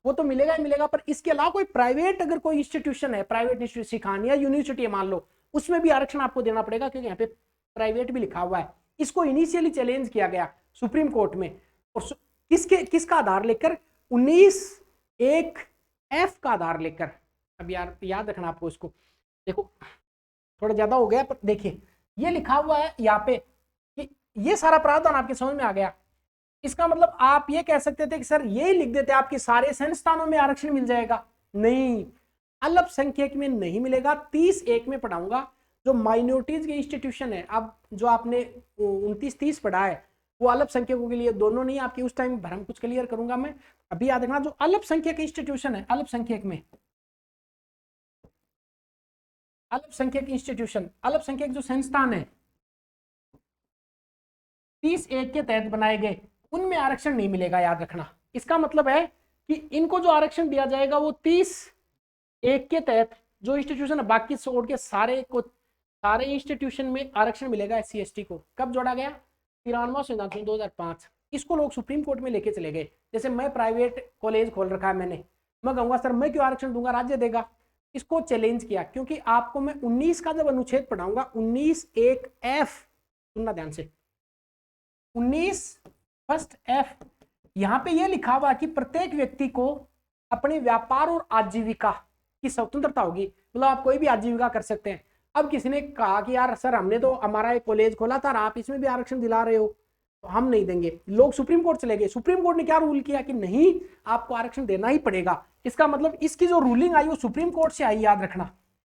वो तो मिलेगा ही मिलेगा। पर इसके अलावा कोई प्राइवेट, अगर कोई इंस्टीट्यूशन है, प्राइवेट इंस्टीट्यूट सिखान या यूनिवर्सिटी है मान लो, उसमें भी आरक्षण आपको देना पड़ेगा, क्योंकि यहाँ पे प्राइवेट भी लिखा हुआ है। इसको इनिशियली चैलेंज किया गया सुप्रीम कोर्ट में, और किसका आधार लेकर, 19(1)(f) का आधार लेकर। अब यार याद रखना आपको इसको, देखो थोड़ा ज्यादा हो गया, पर देखिए ये लिखा हुआ है यहाँ पे कि ये सारा प्रावधान आपके समझ में आ गया। इसका मतलब आप ये कह सकते थे कि सर ये लिख देते आपके सारे संस्थानों में आरक्षण मिल जाएगा, नहीं, अल्पसंख्यक में नहीं मिलेगा। 30(1) में पढ़ाऊंगा, जो माइनॉरिटीज के इंस्टीट्यूशन है। अब जो आपने 29-30 पढ़ा है वो अल्पसंख्यकों के लिए, दोनों नहीं, आपकी उस टाइम भ्रम कुछ क्लियर करूंगा मैं। अभी याद रखना, जो अल्पसंख्यक इंस्टीट्यूशन है, अल्पसंख्यक इंस्टीट्यूशन, अल्पसंख्यक जो संस्थान है 30(1) के तहत बनाए गए, उनमें आरक्षण नहीं मिलेगा, याद रखना। इसका मतलब है कि इनको जो आरक्षण दिया जाएगा वो 30(1) के तहत जो इंस्टीट्यूशन है, बाकी छोड़ के सारे इंस्टीट्यूशन में आरक्षण मिलेगा SC ST को। कब जोड़ा गया, 93वां संविधान 2005। इसको लोग सुप्रीम कोर्ट में लेके चले गए। जैसे मैं प्राइवेट कॉलेज खोल रखा है मैंने, मैं कहूंगा सर मैं क्यों आरक्षण दूंगा, राज्य देगा। इसको चैलेंज किया, क्योंकि आपको मैं 19 का जब अनुच्छेद पढ़ाऊंगा, 19(1)(f), सुनना ध्यान से, 19(1)(f), यहां पे ये लिखा हुआ कि प्रत्येक व्यक्ति को अपने व्यापार और आजीविका की स्वतंत्रता होगी, मतलब आप कोई भी आजीविका कर सकते हैं। अब किसी ने कहा कि यार सर हमने तो हमारा एक कॉलेज खोला था और आप इसमें भी आरक्षण दिला रहे हो, तो हम नहीं देंगे। लोग सुप्रीम कोर्ट चले गए, सुप्रीम कोर्ट ने क्या रूल किया कि नहीं आपको आरक्षण देना ही पड़ेगा। इसका मतलब इसकी जो रूलिंग आई वो सुप्रीम कोर्ट से आई, याद रखना।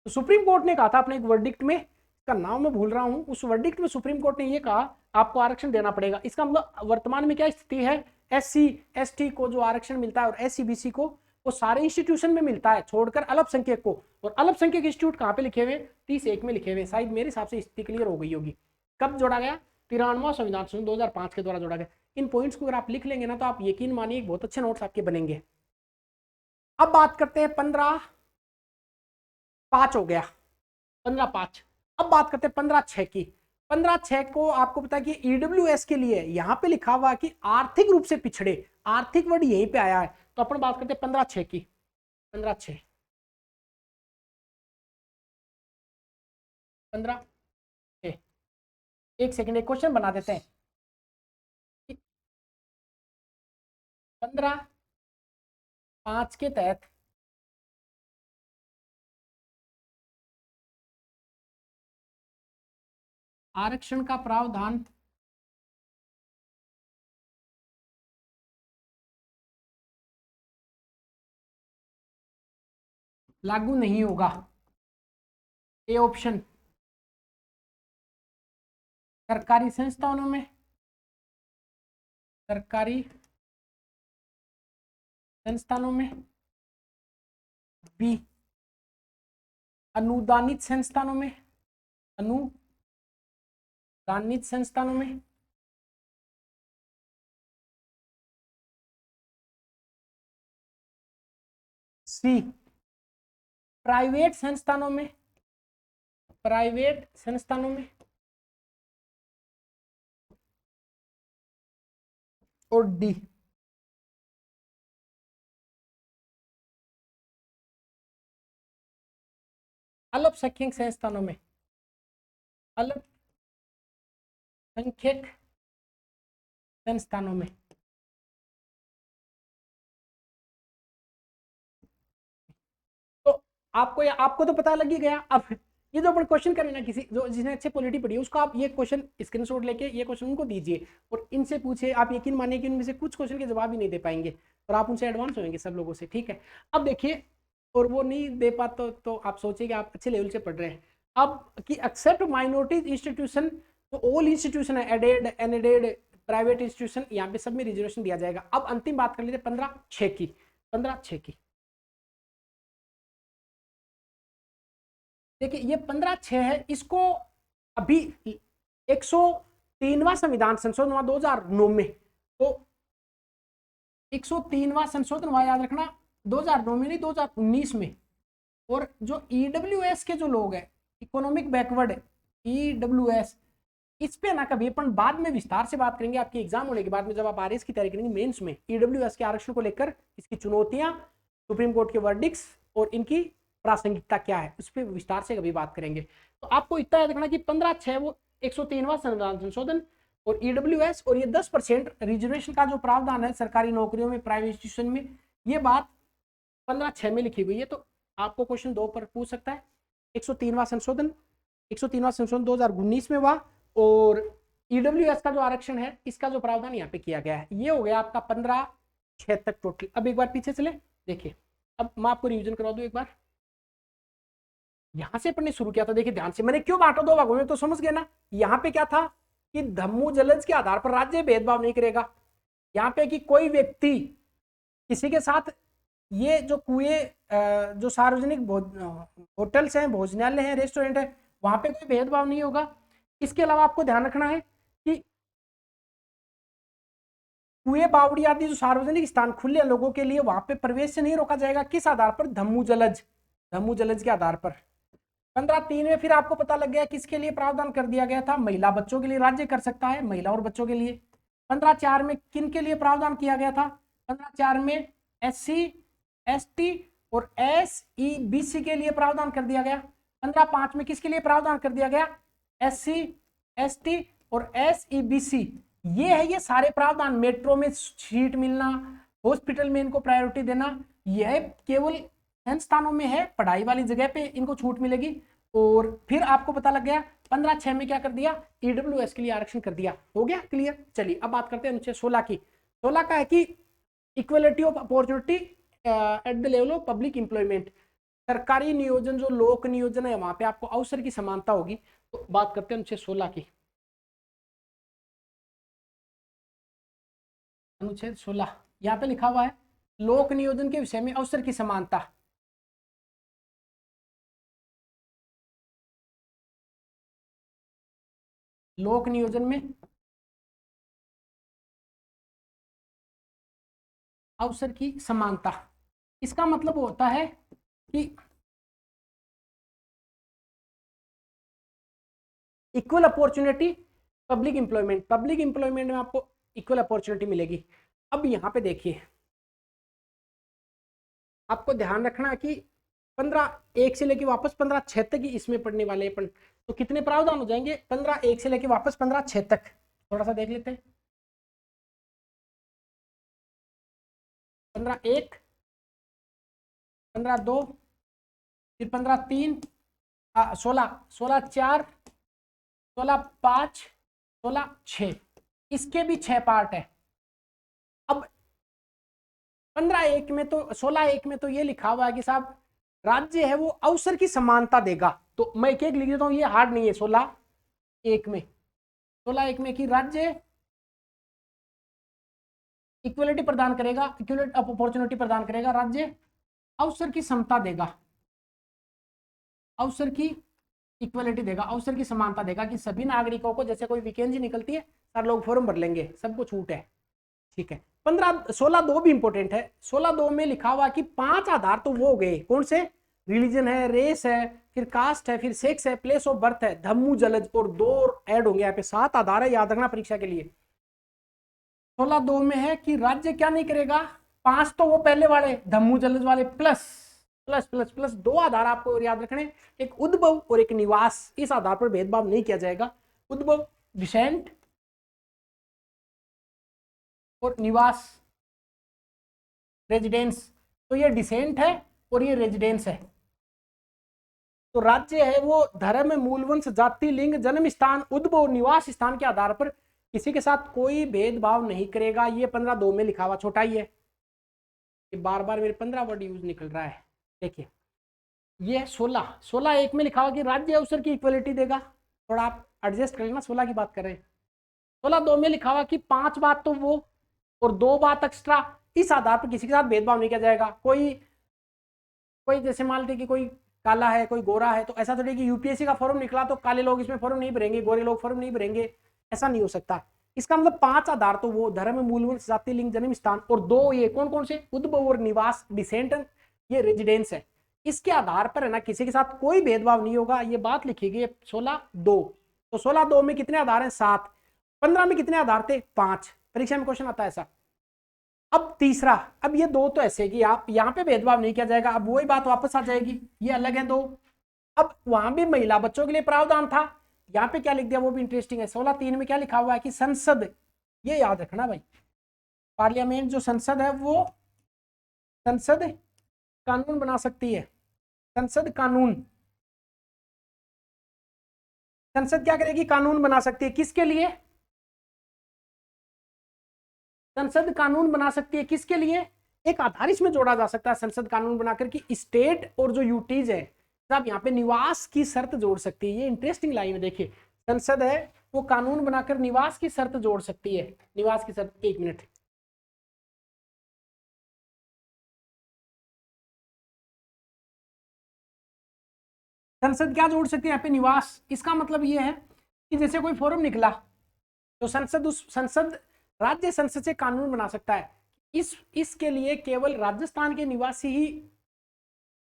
तो सुप्रीम कोर्ट ने कहा था अपने एक वर्डिक्ट में, इसका नाम मैं भूल रहा हूं, उस वर्डिक्ट में सुप्रीम कोर्ट ने ये कहा आपको आरक्षण देना पड़ेगा। इसका मतलब वर्तमान में क्या स्थिति है, SC ST को जो आरक्षण मिलता है और SC BC को वो सारे इंस्टीट्यूशन में मिलता है छोड़कर अल्पसंख्यक को। और अल्पसंख्यक इंस्टीट्यूट कहाँ पे लिखे हुए, 30(1) में लिखे हुए। शायद मेरे हिसाब से स्थिति क्लियर हो गई होगी। कब जोड़ा गया, 93वां संविधान संशोधन 2005 के द्वारा जोड़ा गया। इन पॉइंट्स को अगर आप लिख लेंगे ना तो आप यकीन मानिए बहुत अच्छे नोट्स आपके बनेंगे। अब बात करते हैं 15(5) हो गया, 15(5). अब बात करते हैं 15(6) की। 15(6) को आपको पता है कि EWS के लिए यहां पे लिखा हुआ है कि आर्थिक रूप से पिछड़े, आर्थिक वर्ड यहीं पे आया है। तो अपन बात करते हैं 15(6) की। 15(6) 15(6) एक सेकंड एक क्वेश्चन बना देते हैं। 15(5) के तहत आरक्षण का प्रावधान लागू नहीं होगा। ए ऑप्शन, सरकारी संस्थानों में, सरकारी संस्थानों में। बी, अनुदानित संस्थानों में, अनुदानित संस्थानों में। सी, प्राइवेट संस्थानों में, प्राइवेट संस्थानों में। और डी, अल्पसंख्यक संस्थानों में, अल्पसंख्यक संस्थानों में। तो आपको तो पता लग ही गया। अब ये जो अपन क्वेश्चन करें ना, किसी जो जिसने अच्छे पॉलिटी पढ़ी है उसको आप ये क्वेश्चन स्क्रीनशॉट लेके ये क्वेश्चन उनको दीजिए और इनसे पूछे। आप यकीन मानिए कि उनमें से कुछ क्वेश्चन के जवाब ही नहीं दे पाएंगे और आप उनसे एडवांस होंगे सब लोगों से, ठीक है। अब देखिए, और वो नहीं दे पाते तो आप सोचिए कि आप अच्छे लेवल से पढ़ रहे हैं। अब कि एक्सेप्ट माइनॉरिटीज इंस्टीट्यूशन, तो ऑल इंस्टीट्यूशन है, एडेड अनएडेड प्राइवेट इंस्टीट्यूशन, यहाँ पे सब में रिजर्वेशन दिया जाएगा। अब अंतिम बात कर लीजिए 15(6) की। 15(6) की देखिए, ये 15(6) है, इसको अभी 103वां संविधान संशोधन हुआ 2009 में। तो 103वां संशोधन हुआ, याद रखना, 2009 में नहीं 2019 में। और जो EWS के जो लोग हैं, इकोनॉमिक बैकवर्ड EWS, इस पे ना कभी अपन बाद में विस्तार से बात करेंगे आपके एग्जाम होने के बाद में, जब आप RS की तैयारी करेंगे मेंस में। EWS के आरक्षण को लेकर इसकी चुनौतियां, सुप्रीम कोर्ट के वर्डिक्ट्स और इनकी प्रासंगिकता क्या है, उस पर विस्तार से कभी बात करेंगे। तो आपको इतना याद रखना कि 15(6) वो 103वां संविधान संशोधन और EWS और ये 10% रिजर्वेशन का जो प्रावधान है सरकारी नौकरियों में, प्राइवेट इंस्टीट्यूशन में, ये बात 15(6) में लिखी हुई है। तो आपको क्वेश्चन 2 पर पूछ सकता है। 103वां संशोधन 2019 में हुआ और EWS का जो आरक्षण है इसका जो प्रावधान यहाँ पे किया गया है। ये हो गया आपका 15(6) तक टोटल। अब एक बार पीछे चले, देखिए अब मैं आपको रिवीजन करा दूं एक बार। यहां से अपन ने शुरू किया था, देखिए ध्यान से, मैंने क्यों बांटा 2 भागों में तो समझ गए ना। यहाँ पे क्या था कि धम्मू जलज के आधार पर राज्य भेदभाव नहीं करेगा। यहाँ पे कि कोई व्यक्ति किसी के साथ, ये जो कुएं, जो सार्वजनिक होटल्स हैं, भोजनालय हैं, रेस्टोरेंट है, वहां पे कोई भेदभाव नहीं होगा। इसके अलावा आपको ध्यान रखना है कि कुएं, बावड़ी आदि जो सार्वजनिक स्थान खुले लोगों के लिए, वहां पे प्रवेश से नहीं रोका जाएगा। किस आधार पर, धम्मू जलज के आधार पर। 15(3) में फिर आपको पता लग गया किसके लिए प्रावधान कर दिया गया था, महिला बच्चों के लिए राज्य कर सकता है, महिला और बच्चों के लिए। 15(4) में किन के लिए प्रावधान किया गया था, 15(4) में SC ST और SEBC के लिए प्रावधान कर दिया गया। 15(5) में किसके लिए प्रावधान कर दिया गया, SC ST और SEBC। ये है, ये सारे प्रावधान, मेट्रो में सीट मिलना, हॉस्पिटल में इनको प्रायोरिटी देना, यह केवल संस्थानों में है, पढ़ाई वाली जगह पे इनको छूट मिलेगी। और फिर आपको पता लग गया 15/6 में क्या कर दिया, ईडब्ल्यूएस के लिए आरक्षण कर दिया। हो गया क्लियर। चलिए अब बात करते हैं अनुच्छेद 16 की। 16 का है कि equality of opportunity at the level of public employment. सरकारी नियोजन जो लोक नियोजन है वहां पे आपको अवसर की समानता होगी। तो बात करते हैं अनुच्छेद 16 की। अनुच्छेद 16 यहाँ पे लिखा हुआ है लोक नियोजन के विषय में अवसर की समानता। लोक नियोजन में अवसर की समानता, इसका मतलब होता है कि equal opportunity public employment, public employment में आपको इक्वल अपॉर्चुनिटी मिलेगी। अब यहाँ पे देखिए आपको ध्यान रखना है कि 15/1 से लेके वापस 15/6 तक ही इसमें पढ़ने वाले अपन। तो कितने प्रावधान हो जाएंगे 15/1 से लेके वापस 15/6 तक, थोड़ा सा देख लेते हैं। 15/1, 15/2, फिर 15/3, 16, 16/4, 16/5, 16/6, इसके भी 6 पार्ट है। अब 15/1 में तो 16/1 में तो ये लिखा हुआ है कि साहब राज्य है वो अवसर की समानता देगा। तो मैं एक एक लिख देता हूं, ये हार्ड नहीं है। 16/1 में, 16/1 में कि राज्य इक्वलिटी प्रदान करेगा, इक्वलिटी अपॉर्चुनिटी प्रदान करेगा, राज्य अवसर की समता देगा, अवसर की इक्वलिटी देगा, अवसर की समानता देगा कि सभी नागरिकों को, जैसे कोई वैकेंसी निकलती है सारे लोग फॉर्म भर लेंगे, सबको छूट है। ठीक है। 16/2 भी इंपॉर्टेंट है। 16/2 में लिखा हुआ कि 5 आधार तो वो हो गए, कौन से, रिलीजन है, रेस है, फिर कास्ट है, फिर सेक्स है, प्लेस ऑफ बर्थ है, धम्मू जलज, और 2 ऐड होंगे यहाँ पे, 7 आधार है, याद रखना परीक्षा के लिए। 16/2 में है कि राज्य क्या नहीं करेगा, 5 तो वो पहले वाले धम्मू जलज वाले, प्लस प्लस प्लस प्लस 2 आधार आपको याद रखने, एक उद्भव और एक निवास, इस आधार पर भेदभाव नहीं किया जाएगा। उद्भव डिसेंट और निवास रेजिडेंस, तो ये डिसेंट है और ये रेजिडेंस है। तो राज्य है वो धर्म, मूलवंश, जाति, लिंग, जन्म स्थान, उद्भव और निवास स्थान के आधार पर किसी के साथ कोई भेदभाव नहीं करेगा। ये 15/2 में लिखा हुआ, छोटा ही है, ये बार बार मेरे 15 वर्ड यूज निकल रहा है। देखिए ये 16/1 में लिखा हुआ कि राज्य अवसर की इक्वलिटी देगा, थोड़ा आप एडजस्ट कर लेना, 16 की बात कर रहे हैं। 16/2 में लिखा हुआ कि 5 बात तो वो और 2 बात एक्स्ट्रा, इस आधार पर किसी के साथ भेदभाव नहीं किया जाएगा। कोई जैसे मान लेते कि कोई काला है, कोई गोरा है, तो ऐसा थोड़ी कि यूपीएससी का फॉर्म निकला तो काले लोग इसमें फॉर्म नहीं भरेंगे, गोरे लोग फॉर्म नहीं भरेंगे, ऐसा नहीं हो सकता। इसका मतलब 5 आधार तो वो धर्म, मूलवंश, जाति, लिंग, जन्म स्थान, और 2 ये कौन कौन से, उद्भव और निवास, डिसेंट, ये रेजिडेंस है। इसके आधार पर है ना किसी के साथ कोई भेदभाव नहीं होगा, ये बात लिखी गई है 16/2। तो 16/2 में कितने आधार हैं, 7। 15 में कितने आधार थे, 5। परीक्षा में क्वेश्चन आता है ऐसा। अब तीसरा, अब ये 2 तो ऐसे कि आप यहाँ पे भेदभाव नहीं किया जाएगा, अब वही बात वापस आ जाएगी, ये अलग है 2। अब वहां भी महिला बच्चों के लिए प्रावधान था, यहाँ पे क्या लिख दिया वो भी इंटरेस्टिंग है। 16/3 में क्या लिखा हुआ है कि संसद, ये याद रखना भाई, पार्लियामेंट जो संसद है वो संसद कानून बना सकती है। संसद कानून, संसद क्या करेगी, कानून बना सकती है, किसके लिए, संसद कानून बना सकती है किसके लिए, एक आधार इसमें जोड़ा जा सकता है संसद कानून बनाकर कि स्टेट और जो यूटीज है साहब यहाँ पे निवास की शर्त जोड़ सकती है। ये इंटरेस्टिंग लाइन है, देखिए संसद है वो कानून बनाकर निवास की शर्त जोड़ सकती है, निवास की शर्त, 1 मिनट, संसद क्या जोड़ सकती है यहाँ पे, निवास। इसका मतलब ये है कि जैसे कोई फॉर्म निकला तो संसद उस संसद राज्य संसद से कानून बना सकता है, इसके लिए केवल राजस्थान के निवासी ही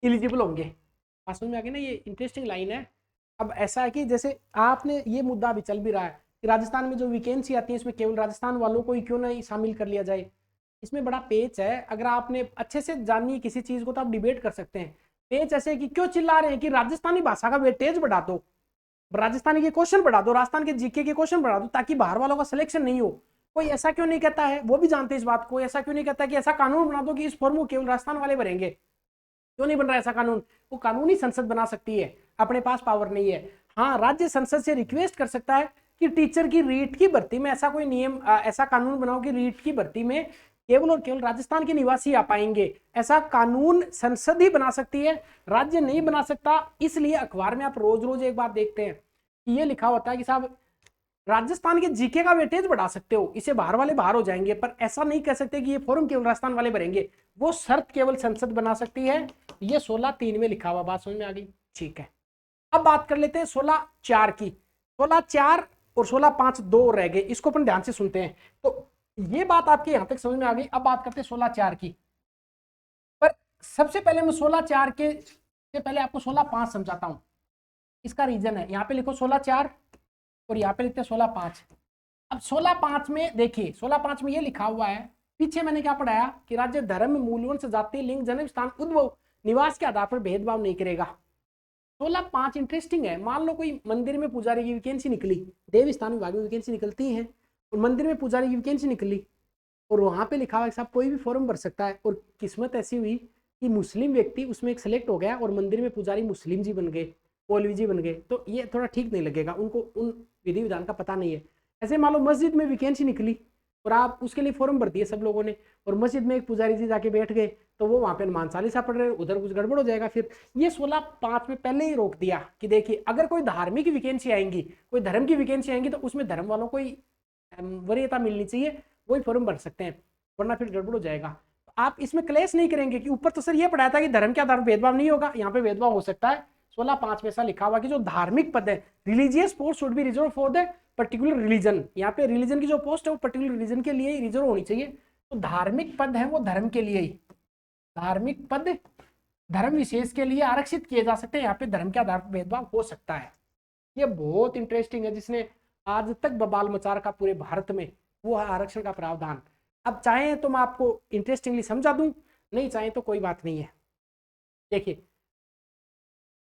एलिजिबल होंगे। बात समझ में आ गई ना, ये इंटरेस्टिंग लाइन है। अब ऐसा है कि जैसे आपने ये मुद्दा अभी चल भी रहा है कि राजस्थान में जो वैकेंसी आती है इसमें केवल राजस्थान वालों को ही क्यों नहीं शामिल कर लिया जाए। इसमें बड़ा पेच है, अगर आपने अच्छे से जानी किसी चीज को तो आप डिबेट कर सकते हैं। पेच ऐसे कि क्यों चिल्ला रहे हैं कि राजस्थानी भाषा का वेटेज बढ़ा दो, राजस्थानी के क्वेश्चन बढ़ा दो, राजस्थान के जीके के क्वेश्चन बढ़ा दो, ताकि बाहर वालों का सिलेक्शन नहीं हो। कोई ऐसा क्यों नहीं कहता है, वो भी जानते हैं इस बात को, ऐसा क्यों नहीं कहता कि ऐसा कानून बना दो कि इस फॉर्म को केवल राजस्थान वाले भरेंगे? क्यों नहीं बन रहा ऐसा कानून? वो कानूनी संसद बना सकती है, अपने पास पावर नहीं है। हाँ, राज्य संसद से रिक्वेस्ट कर सकता है कि टीचर की रीट की भर्ती में ऐसा कोई नियम, ऐसा कानून बनाओ कि रीट की भर्ती में केवल और केवल राजस्थान के निवासी आ पाएंगे। ऐसा कानून संसद ही बना सकती है, राज्य नहीं बना सकता। इसलिए अखबार में आप रोज रोज एक बात देखते हैं कि ये लिखा होता है कि साहब राजस्थान के जीके का वेटेज बढ़ा सकते हो, इसे बाहर वाले बाहर हो जाएंगे, पर ऐसा नहीं कह सकते कि ये फॉर्म केवल राजस्थान वाले भरेंगे। वो शर्त केवल संसद बना सकती है। ये 16(3) में लिखा हुआ, बात समझ में आ गई? ठीक है, अब बात कर लेते हैं 16(4) की। 16(4) और 16(5) दो रह गए, इसको अपन ध्यान से सुनते हैं। तो ये बात आपके यहां तक समझ में आ गई। अब बात करते हैं 16(4) की। पर सबसे पहले मैं 16(4) के से पहले आपको 16(5) समझाता हूं। इसका रीजन है, यहाँ पे लिखो 16(4) और यहाँ पे लिखते हैं 16(5). अब 16(5) में देखिए, 16(5) में ये लिखा हुआ है, पीछे मैंने क्या पढ़ाया कि राज्य धर्म, मूलवंश, जाति, लिंग, जन्म स्थान, उद्भव, निवास के आधार पर भेदभाव नहीं करेगा। 16(5) इंटरेस्टिंग है। मान लो कोई मंदिर में पुजारी की वैकेंसी निकली, देव स्थान विभाग में वैकेंसी निकलती है, और मंदिर में पुजारी की वैकेंसी निकली, और वहां पे लिखा हुआ है साहब कोई भी फॉर्म भर सकता है, और किस्मत ऐसी हुई कि मुस्लिम व्यक्ति उसमें एक सेलेक्ट हो गया और मंदिर में पुजारी मुस्लिम जी बन गए, मौलवी जी बन गए, तो ये थोड़ा ठीक नहीं लगेगा, उनको उन विधि विधान का पता नहीं है। ऐसे मान लो मस्जिद में वैकेंसी निकली और आप उसके लिए फॉर्म भर दिए सब लोगों ने, और मस्जिद में एक पुजारी जी जाके बैठ गए, तो वो वहां पे हनुमान चालीसा पढ़ रहे, उधर कुछ गड़बड़ हो जाएगा। फिर ये 16(5) में पहले ही रोक दिया कि देखिए अगर कोई धार्मिक वैकेंसी आएंगी, कोई धर्म की वैकेंसी आएंगी, तो उसमें धर्म वालों को वरीयता मिलनी चाहिए, वही फॉर्म भर सकते हैं, वरना फिर गड़बड़ हो जाएगा। आप इसमें क्लेश नहीं करेंगे कि ऊपर तो सर ये पढ़ाया था कि धर्म के आधार पर भेदभाव नहीं होगा, यहाँ पे भेदभाव हो सकता है। 16(5) में ऐसा लिखा हुआ कि जो धार्मिक पद है, religious post should be reserve for the particular religion, यहाँ पे रिलीजन की जो पोस्ट है वो पर्टिकुलर रिलीजन के लिए ही रिजर्व होनी चाहिए। तो धार्मिक पद है वो धर्म के लिए ही, धार्मिक पद धर्म विशेष के लिए आरक्षित किए जा सकते हैं, यहाँ पे धर्म के आधार पर भेदभाव हो सकता है। ये बहुत इंटरेस्टिंग है, जिसने आज तक बवाल मचा रखा पूरे भारत में, वो है आरक्षण का प्रावधान। अब चाहे तो मैं आपको इंटरेस्टिंगली समझा दूं, नहीं चाहे तो कोई बात नहीं है। देखिए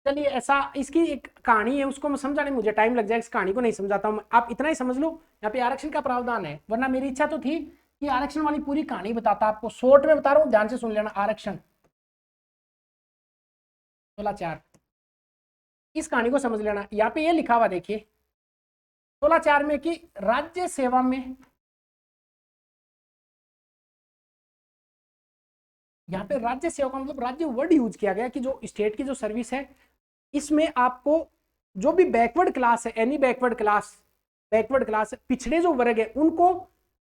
चलिए, ऐसा इसकी एक कहानी है, उसको मैं समझाने मुझे टाइम लग जाएगा, इस कहानी को नहीं समझाता हूं, आप इतना ही समझ लो यहाँ पे आरक्षण का प्रावधान है। वरना मेरी इच्छा तो थी कि आरक्षण वाली पूरी कहानी बताता, आपको शॉर्ट में बता रहा हूँ, ध्यान से सुन लेना। आरक्षण 16(4), इस कहानी को समझ लेना। यहाँ पे ये लिखा हुआ देखिए 16(4) में कि राज्य सेवा में, यहाँ पे राज्य सेवा का मतलब राज्य वर्ड यूज किया गया कि जो स्टेट की जो सर्विस है, इसमें आपको जो भी बैकवर्ड क्लास है, एनी बैकवर्ड क्लास पिछड़े जो वर्ग है, उनको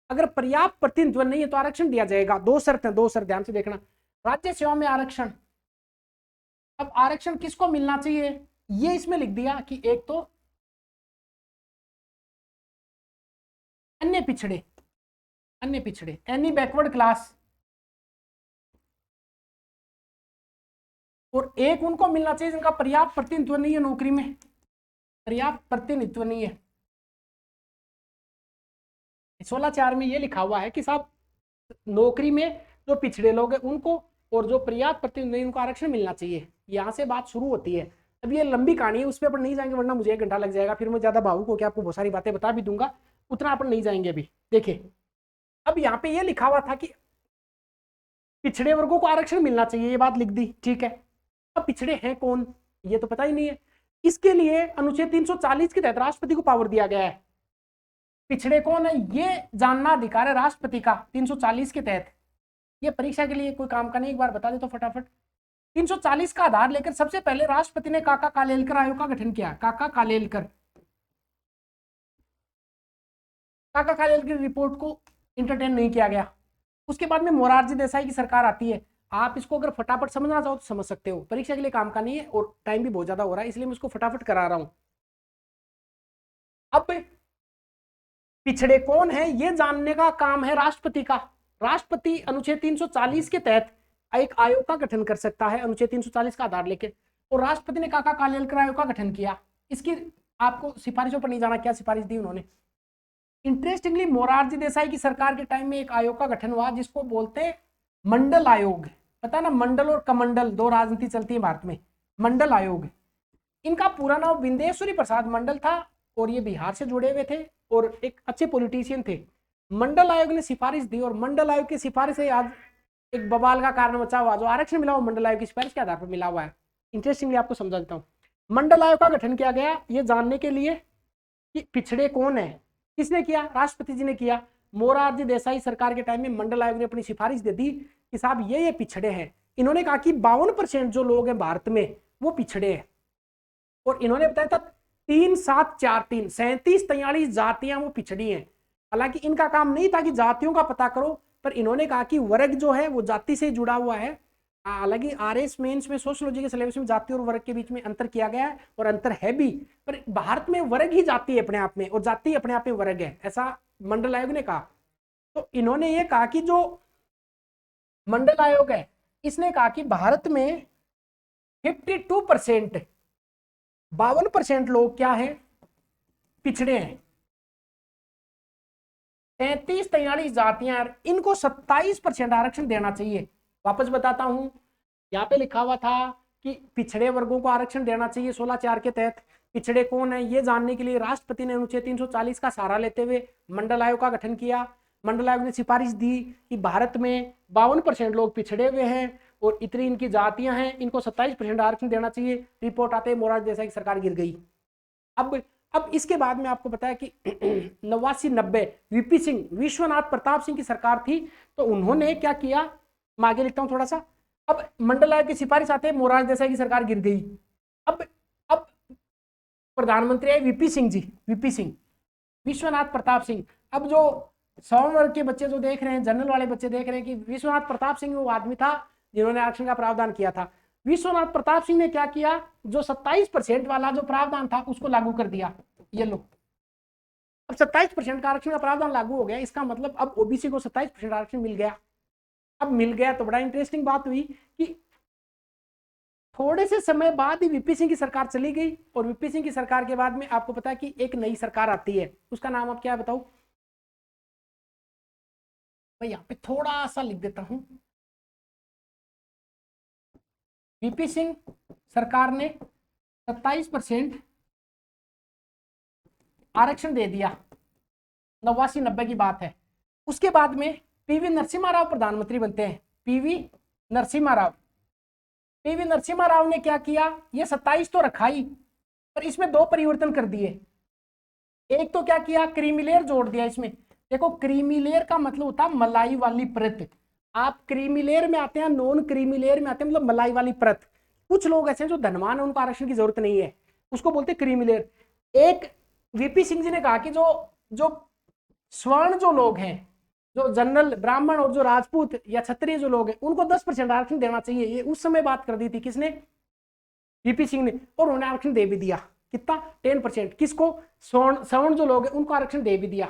अगर पर्याप्त प्रतिनिधित्व नहीं है तो आरक्षण दिया जाएगा। दो शर्त है, दो शर्त ध्यान से देखना। राज्य सेवा में आरक्षण, अब आरक्षण किसको मिलना चाहिए, ये इसमें लिख दिया कि एक तो अन्य पिछड़े एनी बैकवर्ड क्लास, और एक उनको मिलना चाहिए जिनका पर्याप्त प्रतिनिधित्व नहीं है, नौकरी में पर्याप्त प्रतिनिधित्व नहीं है। 16(4) में ये लिखा हुआ है कि साहब नौकरी में जो पिछड़े लोग हैं उनको, और जो पर्याप्त प्रतिनिधि उनको आरक्षण मिलना चाहिए। यहाँ से बात शुरू होती है। अब ये लंबी कहानी है, उस पर अपन नहीं जाएंगे, वरना मुझे 1 घंटा लग जाएगा, फिर मैं ज्यादा भावुक होकर आपको बहुत सारी बातें बता भी दूंगा, उतना अपन नहीं जाएंगे अभी। देखिए अब यहाँ पे ये लिखा हुआ था कि पिछड़े वर्गों को आरक्षण मिलना चाहिए, ये बात लिख दी, ठीक है। अब पिछड़े हैं कौन, ये तो पता ही नहीं है। इसके लिए अनुच्छेद 340 के तहत राष्ट्रपति को पावर दिया गया है। पिछड़े कौन है ये जानना अधिकार है राष्ट्रपति का 340 के तहत। ये परीक्षा के लिए कोई काम का नहीं, एक बार बता दे तो फटाफट। 340 का आधार लेकर सबसे पहले राष्ट्रपति ने काका कालेलकर आयोग का गठन किया। काका कालेलकर की रिपोर्ट को इंटरटेन नहीं किया गया। उसके बाद में मोरारजी देसाई की सरकार आती है। आप इसको अगर फटाफट समझना चाहो तो समझ सकते हो, परीक्षा के लिए काम का नहीं है और टाइम भी बहुत ज्यादा हो रहा है, इसलिए मैं इसको फटाफट करा रहा हूं। अब पिछड़े कौन है ये जानने का काम है राष्ट्रपति का। राष्ट्रपति अनुच्छेद 340 के तहत एक आयोग का गठन कर सकता है, अनुच्छेद 340 का आधार लेके, और राष्ट्रपति ने काका कालेलकर आयोग का गठन किया। इसकी आपको सिफारिशों पर नहीं जाना, क्या सिफारिश दी उन्होंने। इंटरेस्टिंगली मोरारजी देसाई की सरकार के टाइम में एक आयोग का गठन हुआ जिसको बोलते हैं मंडल आयोग। पता ना, मंडल और कमंडल दो राजनीति चलती है भारत में। मंडल आयोग, इनका पूरा नाम विंदेश्वरी प्रसाद मंडल था, और ये बिहार से जुड़े हुए थे और एक अच्छे पॉलिटिशियन थे। मंडल आयोग ने सिफारिश दी और मंडल आयोग की सिफारिश से आज एक बवाल का कारण बचा हुआ। जो आरक्षण मिला वो मंडल आयोग की सिफारिश के आधार पर मिला हुआ है। इंटरेस्टिंगली आपको समझा देता हूँ। मंडल आयोग का गठन किया गया ये जानने के लिए कि पिछड़े कौन है। किसने किया? राष्ट्रपति जी ने किया। मोरारजी देसाई सरकार के टाइम में मंडल आयोग ने अपनी सिफारिश दे दी कि साहब ये पिछड़े हैं। इन्होंने कहा कि 52% जो लोग हैं भारत में वो पिछड़े हैं और इन्होंने बताया था 3 7 4 3 37 43 जातियां वो पिछड़ी हैं। हालांकि इनका काम नहीं था कि जातियों का पता करो, पर इन्होंने कहा कि वर्ग जो है वो जाति से जुड़ा हुआ है। हालांकि आरएस मेंस में सोशियोलॉजी के सिलेबस में जाति और वर्ग के बीच में अंतर किया गया है और अंतर है भी, पर भारत में वर्ग ही जाति है अपने आप में और जाति अपने आप में वर्ग है, ऐसा मंडल आयोग ने कहा। तो इन्होंने ये कहा कि जो मंडल आयोग है इसने कहा कि भारत में 52% 52% लोग क्या है? पिछड़े हैं। 33 43 जातियां, इनको 27% आरक्षण देना चाहिए। वापस बताता हूं, यहाँ पे लिखा हुआ था कि पिछड़े वर्गों को आरक्षण देना चाहिए 16(4) के तहत। पिछड़े कौन है ये जानने के लिए राष्ट्रपति ने अनुच्छेद 340 का सहारा लेते हुए मंडल आयोग का गठन किया। मंडल आयोग ने सिफारिश दी कि भारत में 52% लोग पिछड़े हुए हैं और इतनी इनकी जातियां हैं, इनको 27% आरक्षण देना चाहिए। रिपोर्ट आते ही मोरारजी देसाई की सरकार गिर गई। अब इसके बाद में आपको पता है कि 89-90 वीपी सिंह, विश्वनाथ प्रताप सिंह की सरकार थी, तो उन्होंने क्या किया? मैं आगे लिखता हूं थोड़ा सा। अब मंडल आयोग की सिफारिश आते हैं, मोरारजी देसाई की सरकार गिर गई। अब प्रधानमंत्री आए वीपी सिंह जी, वीपी सिंह, विश्वनाथ प्रताप सिंह। अब जो 100 वर्ग के बच्चे जो देख रहे हैं, जनरल वाले बच्चे देख रहे हैं कि विश्वनाथ प्रताप सिंह वो आदमी था जिन्होंने आरक्षण का प्रावधान किया था। विश्वनाथ प्रताप सिंह ने क्या किया? जो 27% वाला जो प्रावधान था उसको लागू कर दिया। ये लो, अब 27% का आरक्षण का प्रावधान लागू हो गया। इसका मतलब अब ओबीसी को 27% आरक्षण मिल गया। अब मिल गया तो बड़ा इंटरेस्टिंग बात हुई कि थोड़े से समय बाद ही वीपी सिंह की सरकार चली गई और वीपी सिंह की सरकार के बाद में आपको पता है कि एक नई सरकार आती है। उसका नाम अब क्या है बताओ? मैं यहाँ पे थोड़ा सा लिख देता हूं। वीपी सिंह सरकार ने 27% आरक्षण दे दिया। 89-90 की बात है। उसके बाद में पीवी नरसिम्हा राव प्रधानमंत्री बनते हैं। पीवी नरसिम्हा राव। पीवी नरसिम्हा राव ने क्या किया? ये 27 तो रखा ही, पर इसमें 2 परिवर्तन कर दिए। एक तो क्या किया? क्रीमी लेयर जोड़ दिया इसमें। देखो, क्रीमी लेयर का मतलब होता है मलाई वाली परत। आप क्रीमी लेयर में आते हैं, नॉन क्रीमी लेयर में आते हैं, मतलब मलाई वाली परत। कुछ लोग ऐसे हैं जो धनवान है, उनको आरक्षण की जरूरत नहीं है, उसको बोलते हैं क्रीमी लेयर। एक वीपी सिंह जी ने कहा कि जो स्वर्ण जो लोग हैं, जो जनरल ब्राह्मण और जो राजपूत या क्षत्रिय जो लोग हैं, उनको 10% आरक्षण देना चाहिए। ये उस समय बात कर दी थी किसने? वीपी सिंह ने। और उन्होंने आरक्षण दे भी दिया। कितना? 10%। किसको? सवर्ण जो लोग हैं उनको आरक्षण दे भी दिया।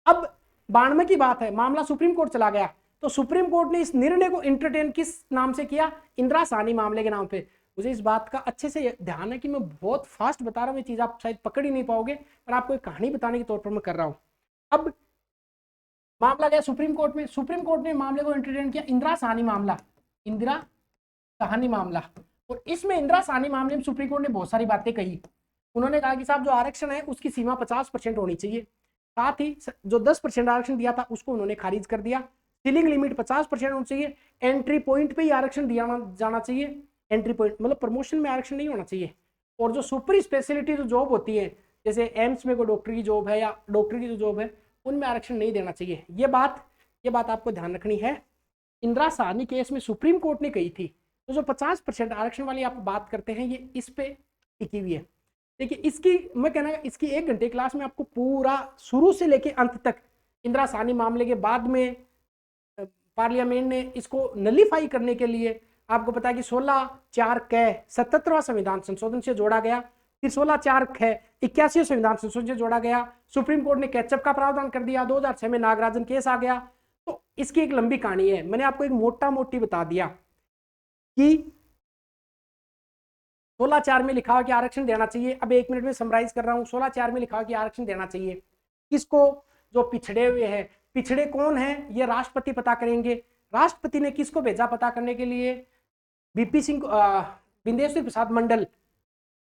अब 92 की बात है, मामला सुप्रीम कोर्ट चला गया। तो सुप्रीम कोर्ट ने इस निर्णय को इंटरटेन किस नाम से किया? इंदिरा साहनी मामले के नाम पे। मुझे इस बात का अच्छे से ध्यान है कि मैं बहुत फास्ट बता रहा हूँ, ये चीज आप शायद पकड़ ही नहीं पाओगे, पर आपको एक कहानी बताने के तौर पर मैं कर रहा हूँ। अब मामला गया सुप्रीम कोर्ट में। सुप्रीम कोर्ट ने मामले को इंटरटेन किया, इंदिरा साहनी मामला, इंदिरा साहनी मामला। और इसमें इंदिरा साहनी मामले में सुप्रीम कोर्ट ने बहुत सारी बातें कही। उन्होंने कहा कि साहब जो आरक्षण है उसकी सीमा 50% होनी चाहिए। साथ ही जो 10% आरक्षण दिया था उसको उन्होंने खारिज कर दिया। सीलिंग लिमिट 50% होनी चाहिए। एंट्री पॉइंट पे ही आरक्षण दिया जाना चाहिए। एंट्री पॉइंट मतलब प्रमोशन में आरक्षण नहीं होना चाहिए। और जो सुपर स्पेशलिटी जो जॉब होती है, जैसे एम्स में कोई डॉक्टर की जॉब है या डॉक्टर की जो जॉब है, उनमें आरक्षण नहीं देना चाहिए। ये बात आपको ध्यान रखनी है। इंदिरा साहनी केस में सुप्रीम कोर्ट ने कही थी। तो जो 50% आरक्षण वाली आप बात करते हैं, ये इस पे टिकी हुई है। देखिए, इसकी मैं कहना इसकी 1 घंटे क्लास में आपको पूरा शुरू से लेके अंत तक, इंदिरा साहनी मामले के बाद में पार्लियामेंट ने इसको नलीफाई करने के लिए, आपको पता है कि 16(4) क 77वां संविधान संशोधन से जोड़ा गया, फिर 16(4) ख 81वें संविधान संशोधन से जोड़ा गया। सुप्रीम कोर्ट ने कैचअप का प्रावधान कर दिया। 2006 में नागराजन केस आ गया। तो इसकी एक लंबी कहानी है। मैंने आपको एक मोटा मोटी बता दिया कि 16(4) में लिखा हुआ कि आरक्षण देना चाहिए। अब 1 मिनट में समराइज कर रहा हूं। 16(4) में लिखा हुआ कि आरक्षण देना चाहिए किसको? जो पिछड़े हुए हैं। पिछड़े कौन है ये राष्ट्रपति पता करेंगे। राष्ट्रपति ने किसको भेजा पता करने के लिए? बीपी सिंह, बिंदेश्वर प्रसाद मंडल,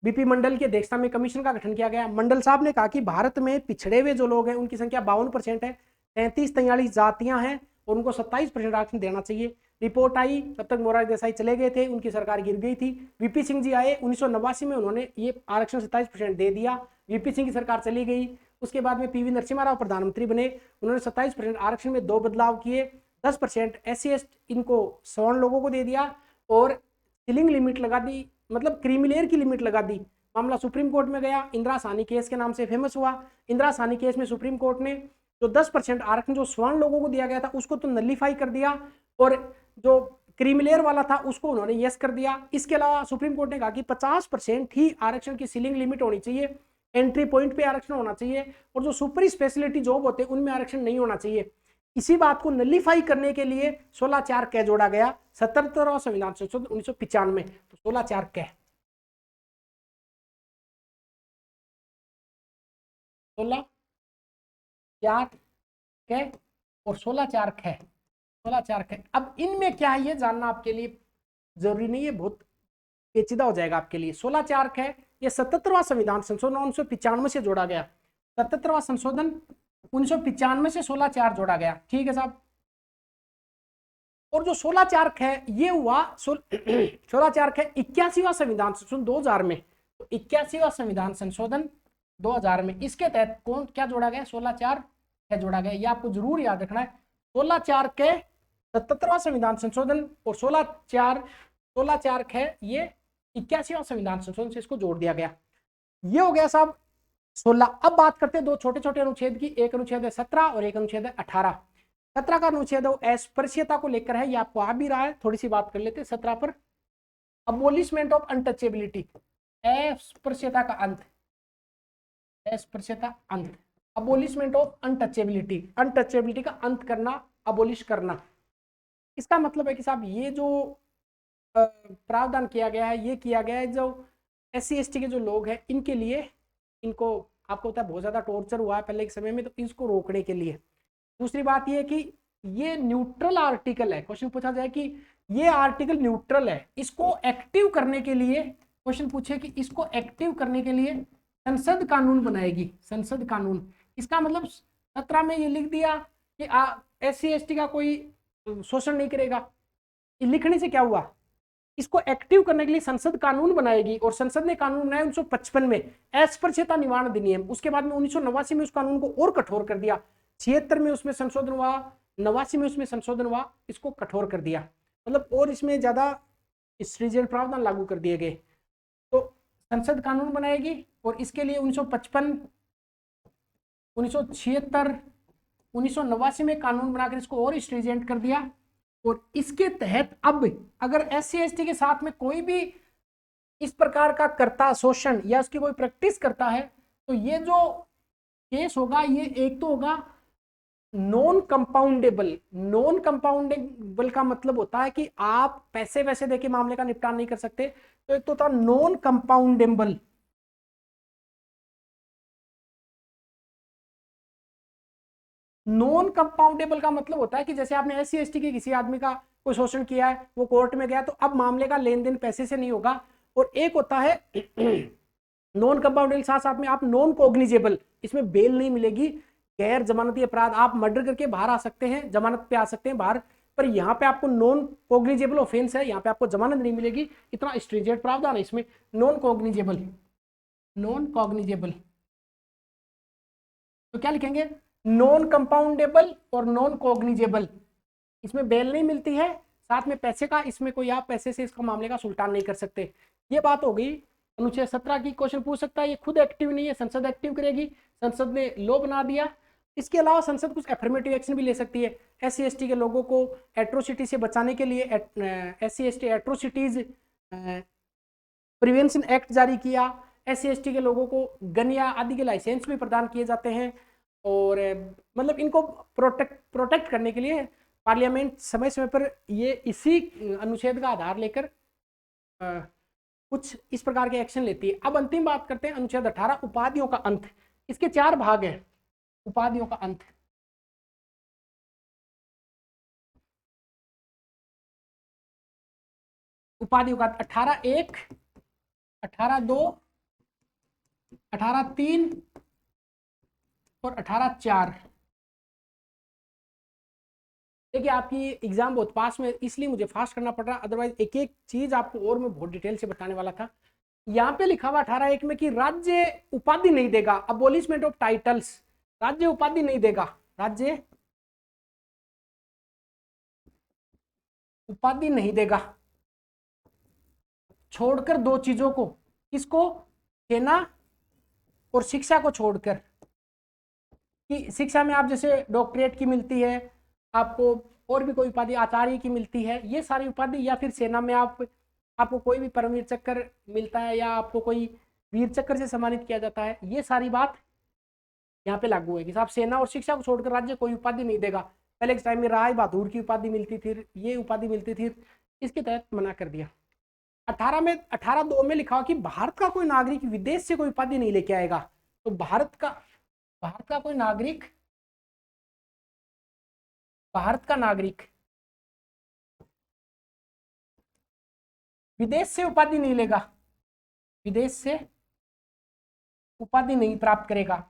बीपी मंडल की अध्यक्षता में कमीशन का गठन किया गया। मंडल साहब ने कहा कि भारत में पिछड़े हुए जो लोग हैं उनकी संख्या 52% है। 33-43 जातियां हैं और उनको 27% आरक्षण देना चाहिए। रिपोर्ट आई, तब तक मोरारजी देसाई चले गए थे, उनकी सरकार गिर गई थी। वीपी सिंह जी आए 1989 में, उन्होंने ये आरक्षण 27% दे दिया। वीपी सिंह की सरकार चली गई। उसके बाद में पीवी नरसिम्हा राव प्रधानमंत्री बने, उन्होंने 27% आरक्षण में 2 बदलाव किए। 10% SC ST इनको सवर्ण लोगों को दे दिया और सीलिंग लिमिट लगा दी, मतलब क्रीमी की लिमिट लगा दी। मामला सुप्रीम कोर्ट में गया, इंदिरा साहनी केस के नाम से फेमस हुआ। इंदिरा साहनी केस में सुप्रीम कोर्ट ने जो 10% आरक्षण जो स्वर्ण लोगों को दिया गया था उसको तो नलिफाई कर दिया और जो क्रीमी लेयर वाला था उसको उन्होंने यस कर दिया। इसके अलावा सुप्रीम कोर्ट ने कहा कि 50% ही आरक्षण की सीलिंग लिमिट होनी चाहिए, एंट्री पॉइंट पे आरक्षण होना चाहिए और जो सुपर स्पेशलिटी जॉब होते हैं उनमें आरक्षण नहीं होना चाहिए। इसी बात को नलिफाई करने के लिए 16(4) कै जोड़ा गया 77वां संविधान संशोधन 1995। तो 16(4) कै, 16(4) कै और 16(4) कै, 16(4) कै। अब इनमें क्या है ये जानना आपके लिए जरूरी नहीं है, बहुत पेचीदा हो जाएगा आपके लिए। 16(4) कै ये 77वां संविधान संशोधन 1995 से जोड़ा गया। 77वां संशोधन 1995 से 16(4) जोड़ा गया, ठीक है साहब। और जो 16(4) है ये हुआ 16(4) है 81वां संविधान संशोधन 2000 में। तो 81वां संविधान संशोधन 2000 में इसके तहत कौन क्या जोड़ा गया, 16(4) है जोड़ा गया। ये आपको जरूर याद रखना है। 16(4) के 77वां संविधान संशोधन और 16(4) है ये 81वां संविधान संशोधन से इसको जोड़ दिया गया। ये हो गया साहब 16। अब बात करते हैं दो छोटे छोटे अनुच्छेद की, एक अनुच्छेद है 17 और एक अनुच्छेद है 18। 17 का अनुच्छेद अस्पृश्यता को लेकर है, ये आपको आ भी रहा है, थोड़ी सी बात कर लेते हैं 17 पर। अबोलिशमेंट ऑफ अनटचेबिलिटी, अस्पृश्यता का अंत, अस्पृश्यता अंत, अबोलिशमेंट ऑफ अनटचेबिलिटी, अनटचेबिलिटी का अंत करना, अबोलिश करना। इसका मतलब है कि साहब ये जो प्रावधान किया गया है, ये किया गया है जो SC ST के जो लोग हैं इनके लिए, इनको आपको पता है बहुत ज्यादा टॉर्चर हुआ है पहले के समय में, तो इसको रोकने के लिए। दूसरी बात ये है कि ये न्यूट्रल आर्टिकल है, क्वेश्चन पूछा जाए कि ये आर्टिकल न्यूट्रल है, इसको एक्टिव करने के लिए क्वेश्चन पूछे कि इसको एक्टिव करने के लिए संसद कानून बनाएगी, संसद कानून। इसका मतलब 17 में ये लिख दिया कि SC ST का कोई शोषण नहीं करेगा। लिखने से क्या हुआ, इसको एक्टिव करने के लिए संसद कानून बनाएगी और संसद ने कानून बनाया 1955 में, अस्पृश्यता निवारण अधिनियम। उसके बाद में 1989 में उस कानून को और कठोर कर दिया, 76 में उसमें संशोधन हुआ, 89 में उसमें संशोधन हुआ, इसको कठोर कर दिया, मतलब और इसमें ज्यादा स्ट्रिजेंट प्रावधान लागू कर दिए गए। तो संसद कानून बनाएगी और इसके लिए 1955, 1976, 1989 में कानून बनाकर इसको और स्ट्रिजेंट कर दिया। और इसके तहत अब अगर SC ST के साथ में कोई भी इस प्रकार का करता शोषण या उसकी कोई प्रैक्टिस करता है, तो ये जो केस होगा ये एक तो होगा नॉन कंपाउंडेबल। नॉन कंपाउंडेबल का मतलब होता है कि आप पैसे वैसे देके मामले का निपटान नहीं कर सकते, तो एक तो था नॉन कंपाउंडेबल। नॉन कंपाउंडेबल का मतलब होता है कि जैसे आपने SC ST के किसी आदमी का कोई शोषण किया है, वो कोर्ट में गया, तो अब मामले का लेन देन पैसे से नहीं होगा। और एक होता है नॉन कंपाउंडेबल, साथ साथ में आप नॉन कॉग्निजेबल, इसमें बेल नहीं मिलेगी, गैर जमानती अपराध, आप मर्डर करके बाहर आ सकते हैं, जमानत पे आ सकते हैं बाहर, पर यहाँ पे आपको नॉन कॉग्निजेबल ऑफेंस है, यहाँ पे आपको जमानत नहीं मिलेगी, इतना स्ट्रिंजेंट प्रावधान है इसमें। नॉन कॉग्निजेबल, नॉन कॉग्निजेबल, तो क्या लिखेंगे, नॉन कंपाउंडेबल और नॉन कॉग्निजेबल। इसमें बेल नहीं मिलती है, साथ में पैसे का, इसमें कोई आप पैसे से इसका मामले का सुल्तान नहीं कर सकते। ये बात हो गई अनुच्छेद 17 की। क्वेश्चन पूछ सकता है, ये खुद एक्टिव नहीं है, संसद एक्टिव करेगी, संसद ने लॉ बना दिया। इसके अलावा संसद कुछ एफर्मेटिव एक्शन भी ले सकती है। SC ST के लोगों को एट्रोसिटी से बचाने के लिए SC ST atrocities prevention act जारी किया। SC ST के लोगों को गन या आदि के लाइसेंस भी प्रदान किए जाते हैं, और मतलब इनको प्रोटेक्ट करने के लिए पार्लियामेंट समय समय पर ये इसी अनुच्छेद का आधार लेकर कुछ इस प्रकार के एक्शन लेती है। अब अंतिम बात करते हैं अनुच्छेद 18, उपाधियों का अंत। इसके 4 भाग हैं। उपाधियों का अंत, उपाधियों का 18(1), 18(2), 18(3) और 18(4), देखिए आपकी एग्जाम बहुत पास में, इसलिए मुझे फास्ट करना पड़ रहा, अदरवाइज एक एक चीज आपको और मैं बहुत डिटेल से बताने वाला था। यहाँ पे लिखा हुआ 18(1) में कि राज्य उपाधि नहीं देगा, अबोलिशमेंट ऑफ टाइटल्स, राज्य उपाधि नहीं देगा, राज्य उपाधि नहीं देगा, छोड़कर दो चीजों को, किसको, सेना और शिक्षा को छोड़कर, कि शिक्षा में आप जैसे डॉक्टरेट की मिलती है आपको, और भी कोई उपाधि आचार्य की मिलती है, ये सारी उपाधि, या फिर सेना में आपको कोई भी परमवीर चक्र मिलता है, या आपको कोई वीर चक्र से सम्मानित किया जाता है, ये सारी बात यहाँ पे लागू है कि साहब सेना और शिक्षा को छोड़कर राज्य कोई उपाधि नहीं देगा। पहले के टाइम में राय बहादुर की उपाधि मिलती थी, ये उपाधि मिलती थी, इसके तहत मना कर दिया। 18(2) में लिखा कि भारत का कोई नागरिक विदेश से कोई उपाधि नहीं लेके आएगा। तो भारत का कोई नागरिक, भारत का नागरिक विदेश से उपाधि नहीं लेगा, विदेश से उपाधि नहीं प्राप्त करेगा।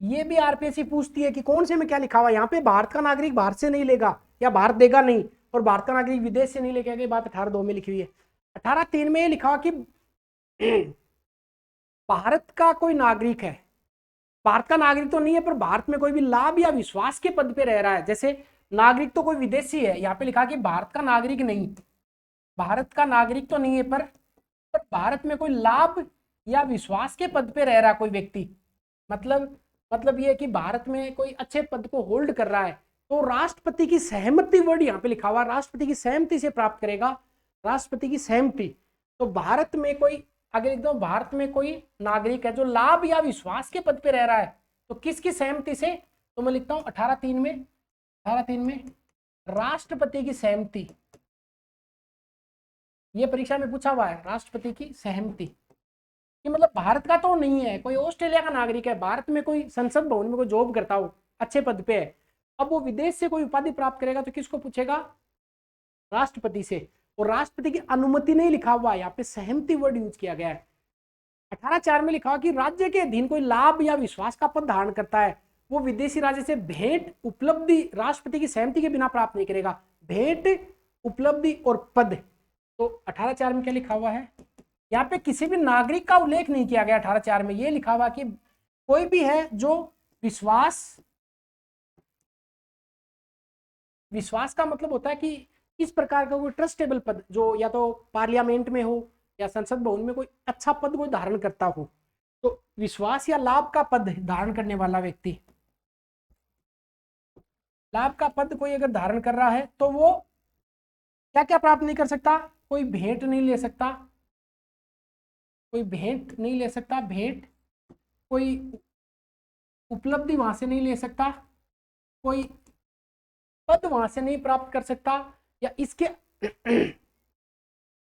ये भी आरपीएससी पूछती है कि कौन से में क्या लिखा हुआ है। यहाँ पे भारत का नागरिक भारत से नहीं लेगा या भारत देगा नहीं, और भारत का नागरिक विदेश से नहीं लेके आएगा, बात 18(2) में लिखी हुई है। 18(3) में लिखा हुआ कि भारत का कोई नागरिक है, भारत का नागरिक तो नहीं है पर भारत में कोई भी लाभ या विश्वास के पद पे रह रहा है, जैसे नागरिक तो कोई विदेशी है, यहाँ पे लिखा कि भारत का नागरिक नहीं, भारत का नागरिक तो नहीं है पर भारत में कोई लाभ या विश्वास के पद पे रह रहा कोई व्यक्ति, मतलब ये कि भारत में कोई अच्छे पद को होल्ड कर रहा है, तो राष्ट्रपति की सहमति, वर्ड यहाँ पे लिखा हुआ राष्ट्रपति की सहमति से प्राप्त करेगा, राष्ट्रपति की सहमति। तो भारत में कोई, अगर एकदम भारत में कोई नागरिक है जो लाभ या विश्वास के पद पे रह रहा है, तो किसकी सहमति से, तो मैं लिखता हूं 18(3) में राष्ट्रपति की सहमति। ये परीक्षा में पूछा हुआ है, राष्ट्रपति की सहमति, कि मतलब भारत का तो नहीं है, कोई ऑस्ट्रेलिया का नागरिक है, भारत में कोई संसद भवन में कोई जॉब करता हो, अच्छे पद पे है, अब वो विदेश से कोई उपाधि प्राप्त करेगा तो किसको पूछेगा, राष्ट्रपति से। और राष्ट्रपति की अनुमति नहीं लिखा हुआ, यहाँ पे सहमति वर्ड यूज किया गया है। 18(4) में लिखा हुआ कि राज्य के अधीन कोई लाभ या विश्वास का पद धारण करता है, वो विदेशी राज्य से भेंट उपलब्धि राष्ट्रपति की सहमति के बिना प्राप्त नहीं करेगा, भेंट उपलब्धि और पद। तो 18(4) में क्या लिखा हुआ है, यहाँ पे किसी भी नागरिक का उल्लेख नहीं किया गया। 18(4) में ये लिखा हुआ कि कोई भी है जो विश्वास का मतलब होता है कि इस प्रकार का कोई ट्रस्टेबल पद, जो या तो पार्लियामेंट में हो या संसद भवन में कोई अच्छा पद कोई धारण करता हो, तो विश्वास या लाभ का पद धारण करने वाला व्यक्ति, लाभ का पद कोई अगर धारण कर रहा है तो वो क्या क्या प्राप्त नहीं कर सकता, कोई भेंट नहीं ले सकता, कोई भेंट नहीं ले सकता, भेंट कोई उपलब्धि वहां से नहीं ले सकता, कोई पद वहां से नहीं प्राप्त कर सकता, या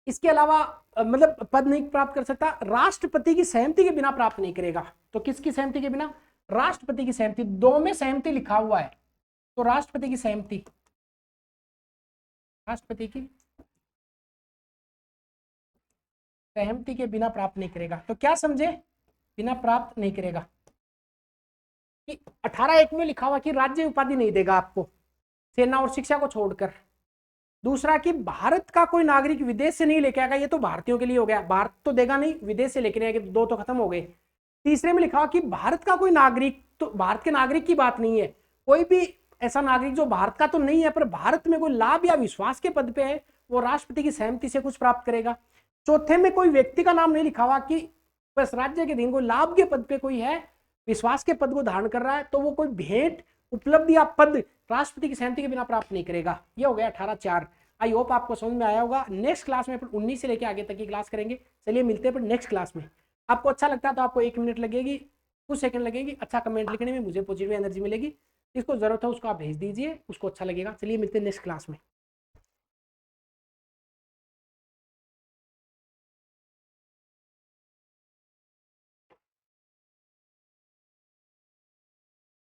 इसके अलावा मतलब पद नहीं प्राप्त कर सकता, राष्ट्रपति की सहमति के बिना प्राप्त नहीं करेगा। तो किसकी सहमति के बिना, राष्ट्रपति की सहमति। 2 में सहमति लिखा हुआ है, तो राष्ट्रपति की सहमति, राष्ट्रपति की सहमति के बिना प्राप्त नहीं करेगा। तो क्या समझे, बिना प्राप्त नहीं करेगा। कि 18(1) में लिखा हुआ कि राज्य उपाधि नहीं देगा आपको, सेना और शिक्षा को छोड़कर। दूसरा कि भारत का कोई नागरिक विदेश से नहीं लेके आएगा, ये तो भारतीयों के लिए हो गया, भारत तो देगा नहीं, विदेश से लेके आएगा, 2 तो खत्म हो गए। तीसरे में लिखा हुआ कि भारत का कोई नागरिक, तो भारत के नागरिक की बात नहीं है, कोई भी ऐसा नागरिक जो भारत का तो नहीं है पर भारत में कोई लाभ या विश्वास के पद पे है, वो राष्ट्रपति की सहमति से कुछ प्राप्त करेगा। चौथे में कोई व्यक्ति का नाम नहीं लिखा हुआ कि बस राज्य के अधीन कोई लाभ के पद पे कोई है, विश्वास के पद को धारण कर रहा है, तो वो कोई भेंट उपलब्धि या पद राष्ट्रपति की सहमति के बिना प्राप्त नहीं करेगा। ये हो गया 18(4). आई होप आपको समझ में आया होगा। नेक्स्ट क्लास में अपन 19 से लेकर आगे तक की क्लास करेंगे। चलिए मिलते हैं पर नेक्स्ट क्लास में। आपको अच्छा लगता है तो आपको 1 मिनट लगेगी, कुछ सेकंड लगेगी, अच्छा कमेंट लिखने में मुझे पॉजिटिव एनर्जी मिलेगी। जिसको जरूरत है उसको आप भेज दीजिए, उसको अच्छा लगेगा। चलिए मिलते हैं नेक्स्ट क्लास में।